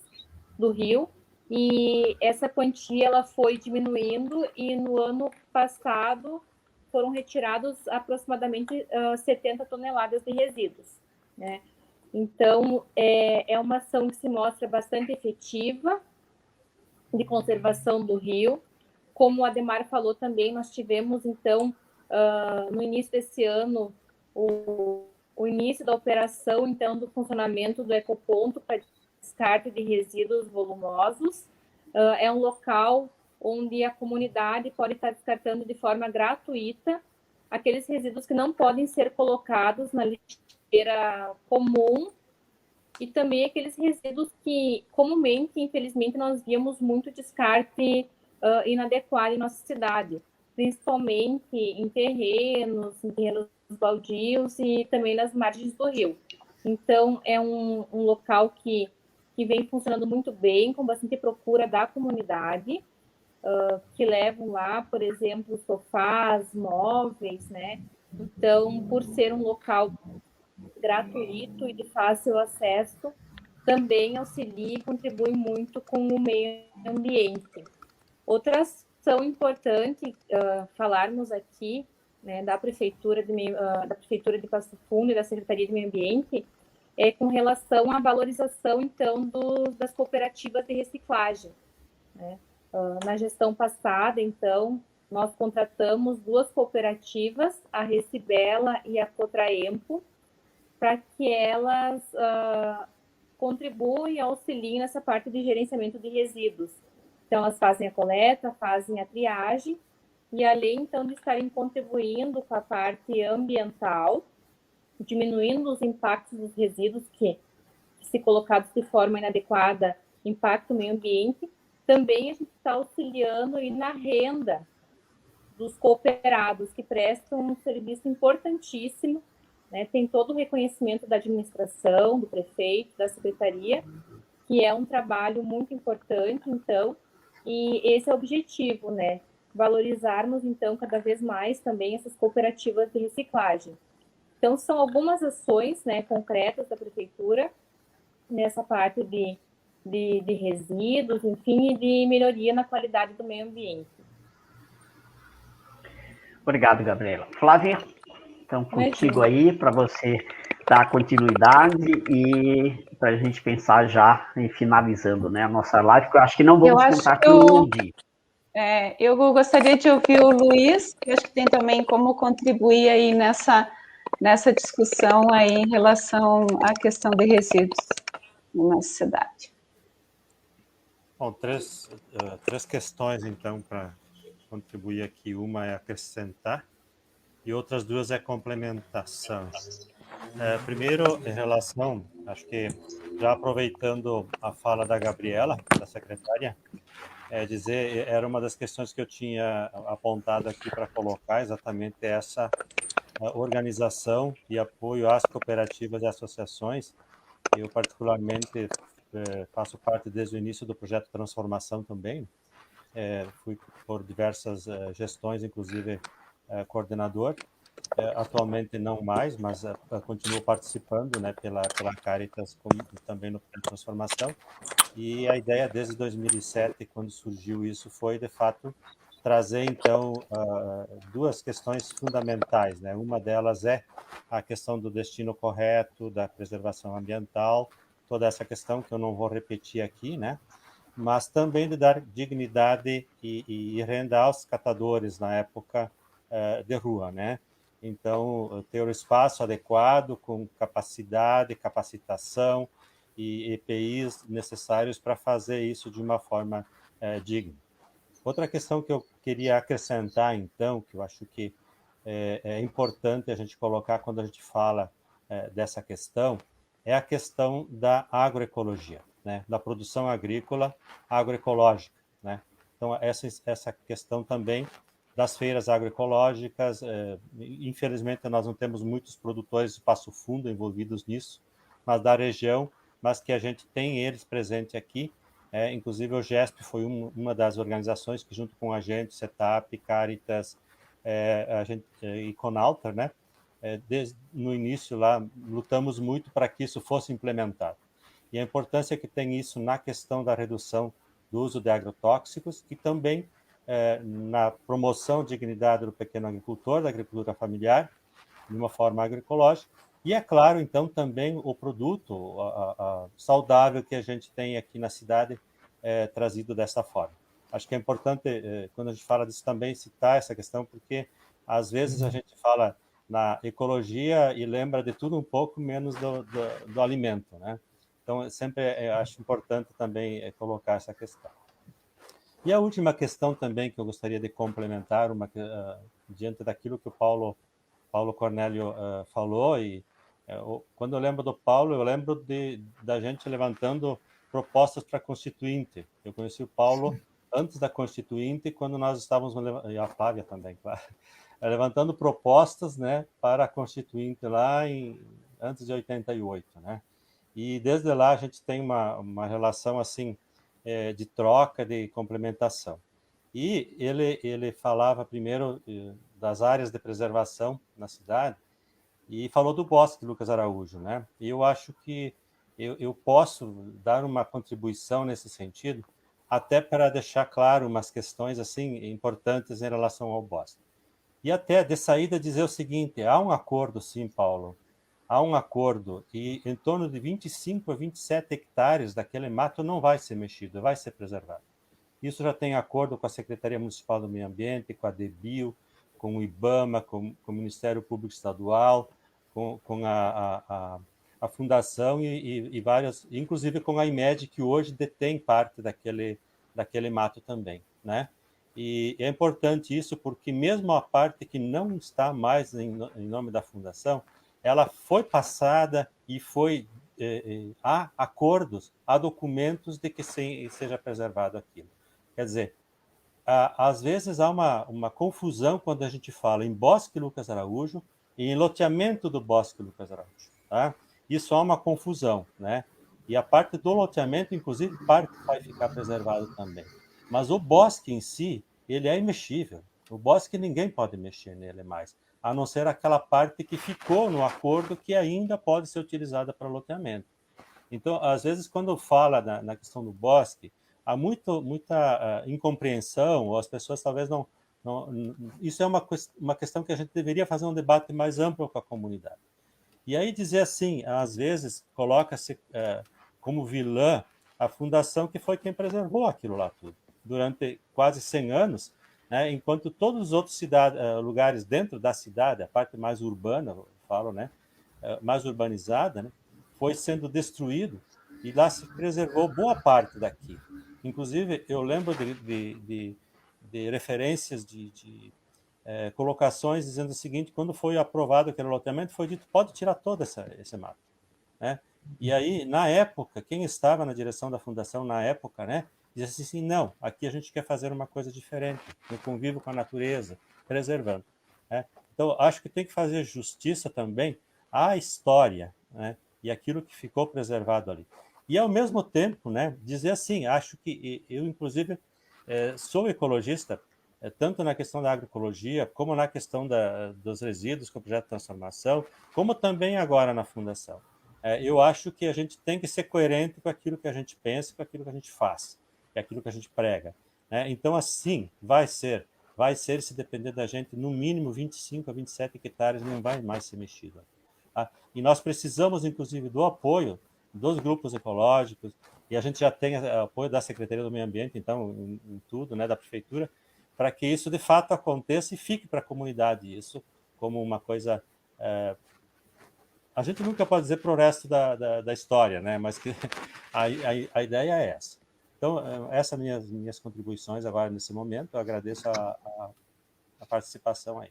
Speaker 3: do rio, e essa quantia ela foi diminuindo, e no ano passado foram retirados aproximadamente 70 toneladas de resíduos, né? Então, é uma ação que se mostra bastante efetiva de conservação do rio. Como o Ademar falou também, nós tivemos, então, no início desse ano, o início da operação, então, do funcionamento do ecoponto para descarte de resíduos volumosos. É um local onde a comunidade pode estar descartando de forma gratuita aqueles resíduos que não podem ser colocados na lixeira comum, e também aqueles resíduos que comumente, infelizmente, nós víamos muito descarte inadequado em nossa cidade, principalmente em terrenos baldios e também nas margens do rio. Então, é um local que vem funcionando muito bem, com bastante procura da comunidade, que levam lá, por exemplo, sofás, móveis, né? Então, por ser um local gratuito e de fácil acesso, também auxilia e contribui muito com o meio ambiente. Outra ação importante falarmos aqui, né, da Prefeitura de Passo Fundo e da Secretaria de Meio Ambiente, é com relação à valorização, então, das cooperativas de reciclagem, né? Na gestão passada, então, nós contratamos 2 cooperativas, a Recibela e a Cotraempo, para que elas contribuem e auxiliem nessa parte de gerenciamento de resíduos. Então, elas fazem a coleta, fazem a triagem, e além, então, de estarem contribuindo com a parte ambiental, diminuindo os impactos dos resíduos que, se colocados de forma inadequada, impactam o meio ambiente, também a gente está auxiliando e na renda dos cooperados, que prestam um serviço importantíssimo, né? Tem todo o reconhecimento da administração, do prefeito, da secretaria, que é um trabalho muito importante, então, e esse é o objetivo, né? Valorizarmos, então, cada vez mais também essas cooperativas de reciclagem. Então, são algumas ações, né, concretas da prefeitura nessa parte de resíduos, enfim, e de melhoria na qualidade do meio ambiente.
Speaker 2: Obrigado, Gabriela. Flávia, então, contigo aí, para você dar continuidade e para a gente pensar já em finalizando, né, a nossa live, que eu acho que não vamos contar com o Ludi.
Speaker 1: Eu gostaria de ouvir o Luiz, que acho que tem também como contribuir aí nessa discussão aí em relação à questão de resíduos na nossa cidade.
Speaker 5: Bom, três questões, então, para contribuir aqui. Uma é acrescentar e outras 2 é complementação. Primeiro, em relação, acho que já aproveitando a fala da Gabriela, da secretária, era uma das questões que eu tinha apontado aqui para colocar, exatamente essa organização e apoio às cooperativas e associações. Eu, particularmente, faço parte desde o início do projeto Transformação também, fui por diversas gestões, inclusive coordenador, atualmente não mais, mas continuo participando, né, pela Caritas, também no projeto Transformação, e a ideia desde 2007, quando surgiu isso, foi, de fato, trazer, então, 2 questões fundamentais, né? Uma delas é a questão do destino correto, da preservação ambiental, toda essa questão que eu não vou repetir aqui, né? Mas também de dar dignidade e renda aos catadores na época de rua, né? Então, ter o espaço adequado, com capacidade, capacitação e EPIs necessários para fazer isso de uma forma digna. Outra questão que eu queria acrescentar, então, que eu acho que é importante a gente colocar quando a gente fala dessa questão, é a questão da agroecologia, né? Da produção agrícola agroecológica, né? Então, essa questão também das feiras agroecológicas, infelizmente nós não temos muitos produtores de Passo Fundo envolvidos nisso, mas da região, mas que a gente tem eles presentes aqui. Inclusive o GESP foi uma das organizações que, junto com a gente, CETAP, Caritas, e Conalter, né, desde no início lá, lutamos muito para que isso fosse implementado. E a importância que tem isso na questão da redução do uso de agrotóxicos e também na promoção da dignidade do pequeno agricultor, da agricultura familiar, de uma forma agroecológica. E, é claro, então, também o produto saudável que a gente tem aqui na cidade trazido dessa forma. Acho que é importante, quando a gente fala disso, também citar essa questão, porque, às vezes, a gente fala na ecologia e lembra de tudo um pouco, menos do alimento, né? Então, sempre acho importante também colocar essa questão. E a última questão também que eu gostaria de complementar, diante daquilo que o Paulo Cornélio falou, e quando eu lembro do Paulo, eu lembro da gente levantando propostas para a Constituinte. Eu conheci o Paulo antes da Constituinte, quando nós estávamos, e a Flávia também, claro, levantando propostas, né, para a Constituinte lá antes de 88, né? E desde lá a gente tem uma relação assim de troca, de complementação. E ele falava primeiro das áreas de preservação na cidade e falou do bosque, Lucas Araújo, né? E eu acho que eu posso dar uma contribuição nesse sentido, até para deixar claro umas questões assim importantes em relação ao bosque. E até de saída dizer o seguinte: há um acordo, sim, Paulo, há um acordo e em torno de 25 a 27 hectares daquele mato não vai ser mexido, vai ser preservado. Isso já tem acordo com a Secretaria Municipal do Meio Ambiente, com a DEBIL, com o IBAMA, com o Ministério Público Estadual, com a Fundação e várias, inclusive com a IMED, que hoje detém parte daquele mato também, né? E é importante isso porque mesmo a parte que não está mais em nome da Fundação, ela foi passada e há acordos, há documentos de que seja preservado aquilo. Quer dizer, às vezes há uma confusão quando a gente fala em Bosque Lucas Araújo e em loteamento do Bosque Lucas Araújo, tá? Isso há uma confusão, né? E a parte do loteamento, inclusive, parte vai ficar preservado também. Mas o bosque em si, ele é imexível. O bosque ninguém pode mexer nele mais, a não ser aquela parte que ficou no acordo que ainda pode ser utilizada para loteamento. Então, às vezes, quando fala na questão do bosque, há muita incompreensão, ou as pessoas talvez não... Isso é uma questão que a gente deveria fazer um debate mais amplo com a comunidade. E aí dizer assim, às vezes, coloca-se como vilã a fundação que foi quem preservou aquilo lá tudo. Durante quase 100 anos, né, enquanto todos os outros lugares dentro da cidade, a parte mais urbana, eu falo, né, mais urbanizada, né, foi sendo destruído e lá se preservou boa parte daqui. Inclusive, eu lembro de referências de colocações dizendo o seguinte: quando foi aprovado aquele loteamento, foi dito, pode tirar todo esse mato, né? E aí, na época, quem estava na direção da fundação na época, né, dizia assim, não, aqui a gente quer fazer uma coisa diferente, no convívio com a natureza, preservando, né? Então, acho que tem que fazer justiça também à história, né, e aquilo que ficou preservado ali. E, ao mesmo tempo, né, dizer assim, acho que eu, inclusive, sou ecologista, tanto na questão da agroecologia, como na questão dos resíduos com o projeto de transformação, como também agora na fundação. Eu acho que a gente tem que ser coerente com aquilo que a gente pensa, com aquilo que a gente faz, com aquilo que a gente prega, né? Então, assim, vai ser, se depender da gente, no mínimo 25 a 27 hectares não vai mais ser mexido, tá? E nós precisamos, inclusive, do apoio dos grupos ecológicos, e a gente já tem apoio da Secretaria do Meio Ambiente, então, em tudo, né, da Prefeitura, para que isso, de fato, aconteça e fique para a comunidade isso como uma coisa... a gente nunca pode dizer para o resto da história, né? Mas que a ideia é essa. Então, essas minhas contribuições agora, nesse momento. Eu agradeço a participação aí.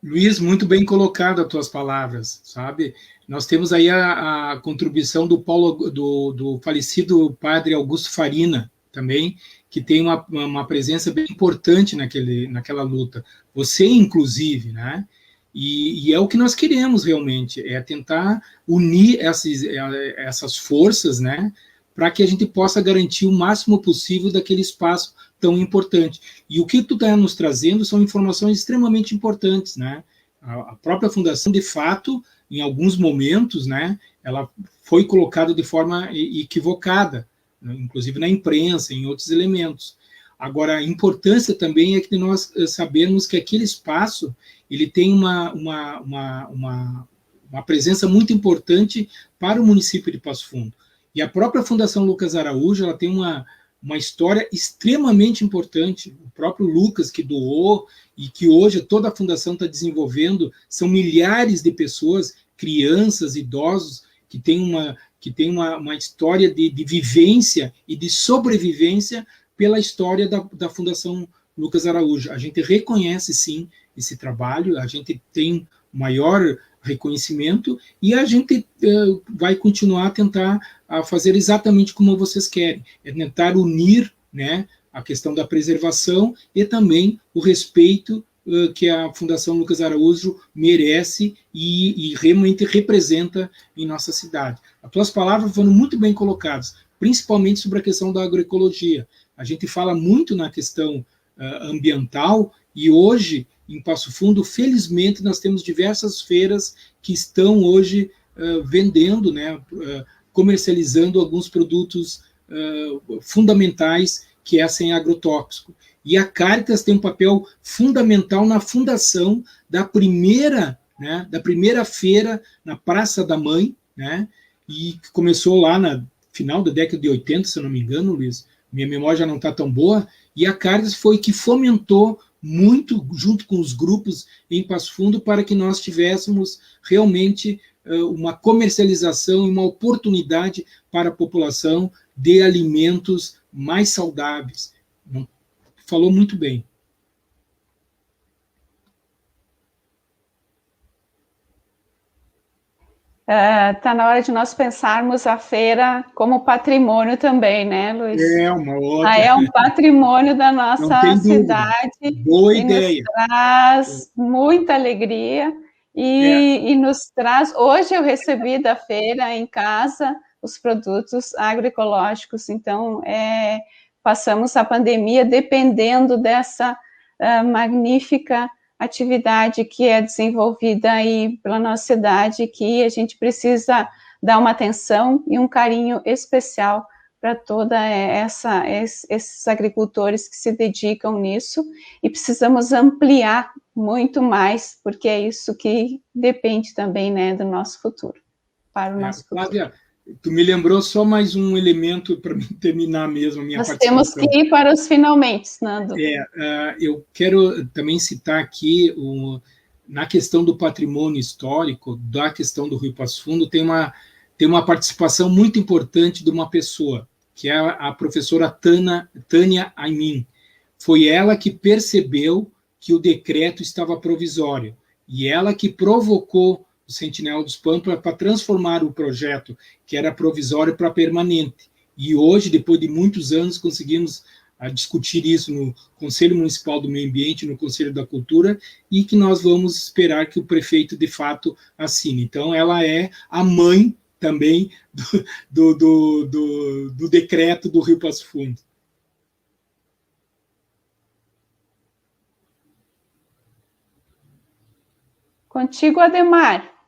Speaker 6: Luiz, muito bem colocado as tuas palavras, sabe? Nós temos aí a contribuição do falecido padre Augusto Farina, também, que tem uma presença bem importante naquela luta. Você, inclusive, né? E é o que nós queremos realmente, é tentar unir essas forças, né, para que a gente possa garantir o máximo possível daquele espaço tão importante. E o que tu está nos trazendo são informações extremamente importantes, né? A própria fundação, de fato, em alguns momentos, né, ela foi colocada de forma equivocada, inclusive na imprensa, em outros elementos. Agora, a importância também é que nós sabemos que aquele espaço ele tem uma presença muito importante para o município de Passo Fundo. E a própria Fundação Lucas Araújo ela tem uma história extremamente importante. O próprio Lucas, que doou, e que hoje toda a fundação está desenvolvendo, são milhares de pessoas, crianças, idosos, que têm uma história de vivência e de sobrevivência pela história da Fundação Lucas Araújo. A gente reconhece, sim, esse trabalho, a gente tem maior reconhecimento e a gente vai continuar a tentar fazer exatamente como vocês querem, é tentar unir, né, a questão da preservação e também o respeito que a Fundação Lucas Araújo merece e realmente representa em nossa cidade. As tuas palavras foram muito bem colocadas, principalmente sobre a questão da agroecologia. A gente fala muito na questão ambiental e hoje, em Passo Fundo, felizmente, nós temos diversas feiras que estão hoje vendendo, né, comercializando alguns produtos fundamentais que é sem agrotóxico. E a Caritas tem um papel fundamental na fundação da primeira feira na Praça da Mãe, né, e que começou lá no final da década de 80, se eu não me engano, Luiz, minha memória já não está tão boa, e a Caritas foi que fomentou muito, junto com os grupos em Passo Fundo, para que nós tivéssemos realmente uma comercialização e uma oportunidade para a população de alimentos mais saudáveis. Falou muito bem.
Speaker 1: Está na hora de nós pensarmos a feira como patrimônio também, né, Luiz?
Speaker 6: É uma outra.
Speaker 1: É um patrimônio da nossa cidade.
Speaker 6: Boa ideia.
Speaker 1: Nos traz muita alegria e nos traz... Hoje eu recebi da feira em casa os produtos agroecológicos, então passamos a pandemia dependendo dessa magnífica atividade que é desenvolvida aí pela nossa cidade, que a gente precisa dar uma atenção e um carinho especial para toda esses agricultores que se dedicam nisso, e precisamos ampliar muito mais, porque é isso que depende também, né, do nosso futuro, para o nosso futuro.
Speaker 6: Flávia, tu me lembrou só mais um elemento para terminar mesmo a minha participação.
Speaker 1: Nós temos que ir para os finalmente, Nando.
Speaker 6: Eu quero também citar aqui, na questão do patrimônio histórico, da questão do Rio Passo Fundo, tem uma participação muito importante de uma pessoa, que é a professora Tânia Aymin. Foi ela que percebeu que o decreto estava provisório, e ela que provocou o Sentinela dos Pampas para transformar o projeto, que era provisório, para permanente. E hoje, depois de muitos anos, conseguimos discutir isso no Conselho Municipal do Meio Ambiente, no Conselho da Cultura, e que nós vamos esperar que o prefeito, de fato, assine. Então, ela é a mãe também do decreto do Rio Passo Fundo.
Speaker 1: Contigo, Ademar.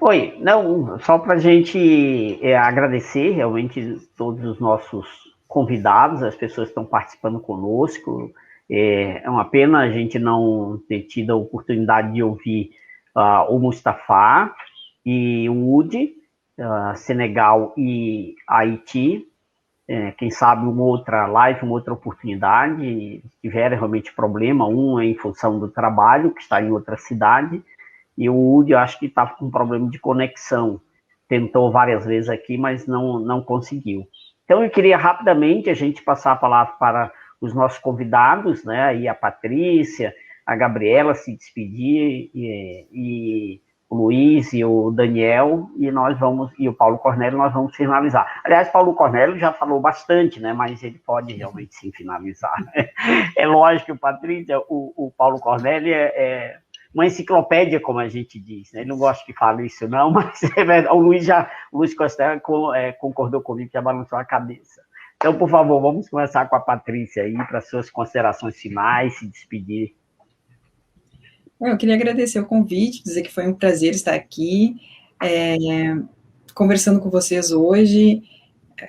Speaker 2: Oi, não, só para a gente agradecer realmente todos os nossos convidados, as pessoas que estão participando conosco. É uma pena a gente não ter tido a oportunidade de ouvir o Mustafa e o Udi, Senegal e Haiti. Quem sabe uma outra live, uma outra oportunidade, tiver realmente problema, um é em função do trabalho, que está em outra cidade, e o Udi, eu acho que estava com um problema de conexão, tentou várias vezes aqui, mas não conseguiu. Então, eu queria rapidamente a gente passar a palavra para os nossos convidados, né, aí a Patrícia, a Gabriela se despedir, e o Luiz e o Daniel, e o Paulo Cornélio, nós vamos finalizar. Aliás, Paulo Cornélio já falou bastante, né, mas ele pode realmente sim finalizar. É lógico, Patrícia, o Paulo Cornélio é uma enciclopédia, como a gente diz, né? Ele não gosta que fale isso não, mas é verdade. O Luiz Costa concordou comigo, já balançou a cabeça. Então, por favor, vamos começar com a Patrícia aí, para suas considerações finais, se despedir.
Speaker 4: Eu queria agradecer o convite, dizer que foi um prazer estar aqui. conversando com vocês hoje,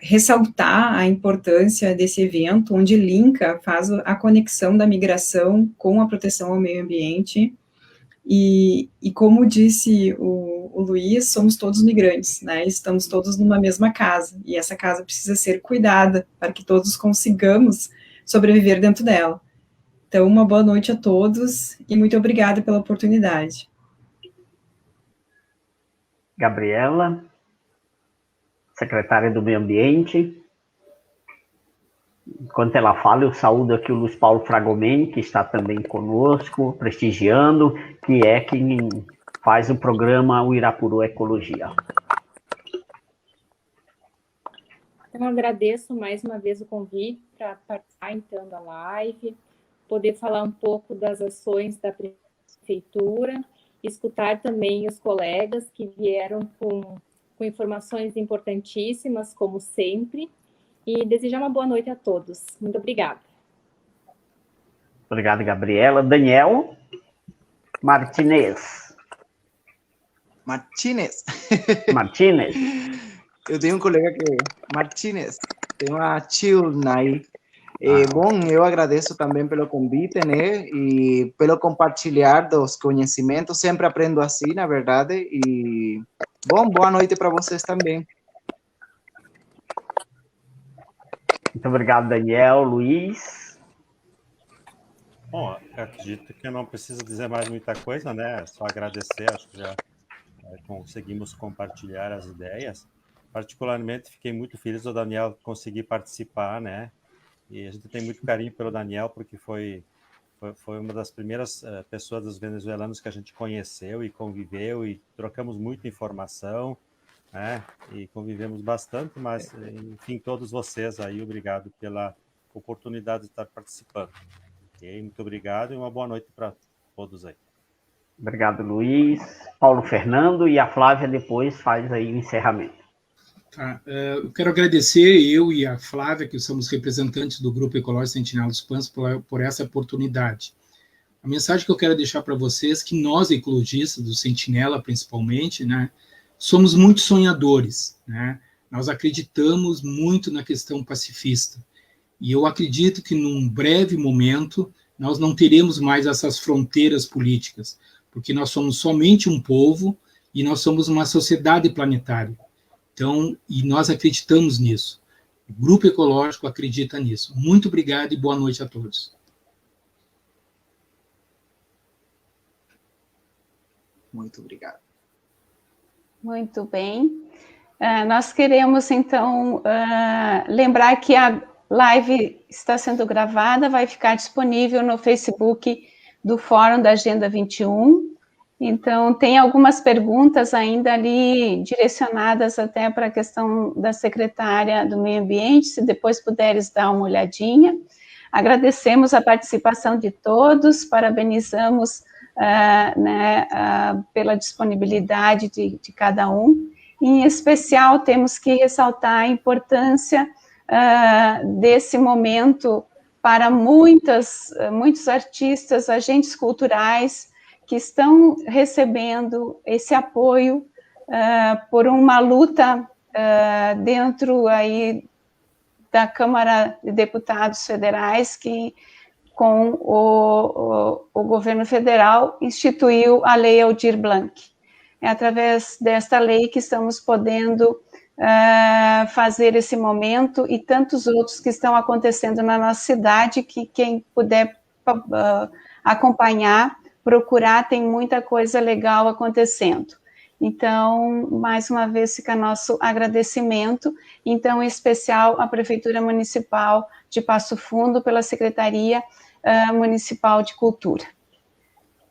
Speaker 4: ressaltar a importância desse evento, onde linka, faz a conexão da migração com a proteção ao meio ambiente, e como disse o Luiz, somos todos migrantes, né, estamos todos numa mesma casa, e essa casa precisa ser cuidada, para que todos consigamos sobreviver dentro dela. Então, uma boa noite a todos, e muito obrigada pela oportunidade.
Speaker 2: Gabriela, secretária do Meio Ambiente. Enquanto ela fala, eu saúdo aqui o Luiz Paulo Fragomeni, que está também conosco, prestigiando, que é quem faz o programa Uirapuru Ecologia.
Speaker 3: Então, agradeço mais uma vez o convite para participar, então, da live, poder falar um pouco das ações da Prefeitura, escutar também os colegas que vieram com informações importantíssimas, como sempre, e desejar uma boa noite a todos. Muito obrigada.
Speaker 2: Obrigado, Gabriela. Daniel Martinez.
Speaker 7: Martínez.
Speaker 2: Martinez.
Speaker 7: Eu tenho um colega que é Martínez, tem uma Chilna aí. Bom, eu agradeço também pelo convite, né, e pelo compartilhar dos conhecimentos, sempre aprendo assim, na verdade, e, bom, boa noite para vocês também.
Speaker 2: Muito obrigado, Daniel. Luiz?
Speaker 5: Bom, eu acredito que eu não preciso dizer mais muita coisa, né? Só agradecer, acho que já conseguimos compartilhar as ideias. Particularmente, fiquei muito feliz do Daniel conseguir participar, né? E a gente tem muito carinho pelo Daniel, porque foi uma das primeiras pessoas dos venezuelanos que a gente conheceu e conviveu, e trocamos muita informação, né? E convivemos bastante, mas, enfim, todos vocês aí, obrigado pela oportunidade de estar participando. Okay? Muito obrigado e uma boa noite para todos aí.
Speaker 2: Obrigado, Luiz. Paulo Fernando, e a Flávia depois faz aí o encerramento.
Speaker 6: Tá. Eu quero agradecer, eu e a Flávia, que somos representantes do Grupo Ecológico Sentinela dos Panços, por essa oportunidade. A mensagem que eu quero deixar para vocês é que nós, ecologistas, do Sentinela principalmente, né, somos muito sonhadores, né? Nós acreditamos muito na questão pacifista. E eu acredito que, num breve momento, nós não teremos mais essas fronteiras políticas, porque nós somos somente um povo e nós somos uma sociedade planetária. Então, e nós acreditamos nisso. O Grupo Ecológico acredita nisso. Muito obrigado e boa noite a todos.
Speaker 7: Muito obrigado.
Speaker 1: Muito bem. Nós queremos, então, lembrar que a live está sendo gravada, vai ficar disponível no Facebook do Fórum da Agenda 21. Então, tem algumas perguntas ainda ali direcionadas até para a questão da secretária do Meio Ambiente, se depois puderes dar uma olhadinha. Agradecemos a participação de todos, parabenizamos pela disponibilidade de cada um. Em especial, temos que ressaltar a importância desse momento para muitos artistas, agentes culturais, que estão recebendo esse apoio por uma luta dentro aí da Câmara de Deputados Federais, que com o governo federal instituiu a Lei Aldir Blanc. É através desta lei que estamos podendo fazer esse momento e tantos outros que estão acontecendo na nossa cidade, que quem puder acompanhar, procurar, tem muita coisa legal acontecendo. Então, mais uma vez, fica nosso agradecimento, então, em especial à Prefeitura Municipal de Passo Fundo, pela Secretaria Municipal de Cultura.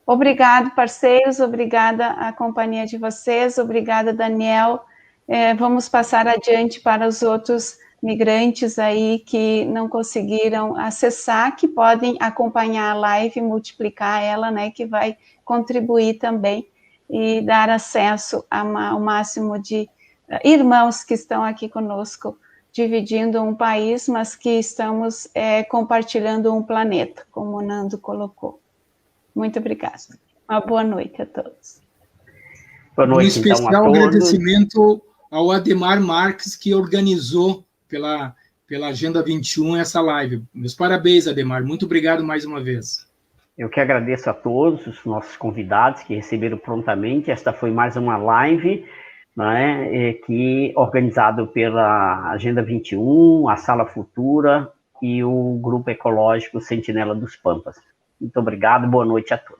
Speaker 1: Obrigado, parceiros, obrigada à companhia de vocês, obrigada, Daniel. Vamos passar adiante para os outros migrantes aí que não conseguiram acessar, que podem acompanhar a live, multiplicar ela, né, que vai contribuir também e dar acesso ao máximo de irmãos que estão aqui conosco, dividindo um país, mas que estamos compartilhando um planeta, como o Nando colocou. Muito obrigada. Uma boa noite a todos.
Speaker 2: Boa noite,
Speaker 6: especial então, agradecimento ao Ademar Marques, que organizou pela Agenda 21 essa live. Meus parabéns, Ademar. Muito obrigado mais uma vez.
Speaker 2: Eu que agradeço a todos os nossos convidados que receberam prontamente. Esta foi mais uma live, né, que organizado pela Agenda 21, a Sala Futura e o Grupo Ecológico Sentinela dos Pampas. Muito obrigado, boa noite a todos.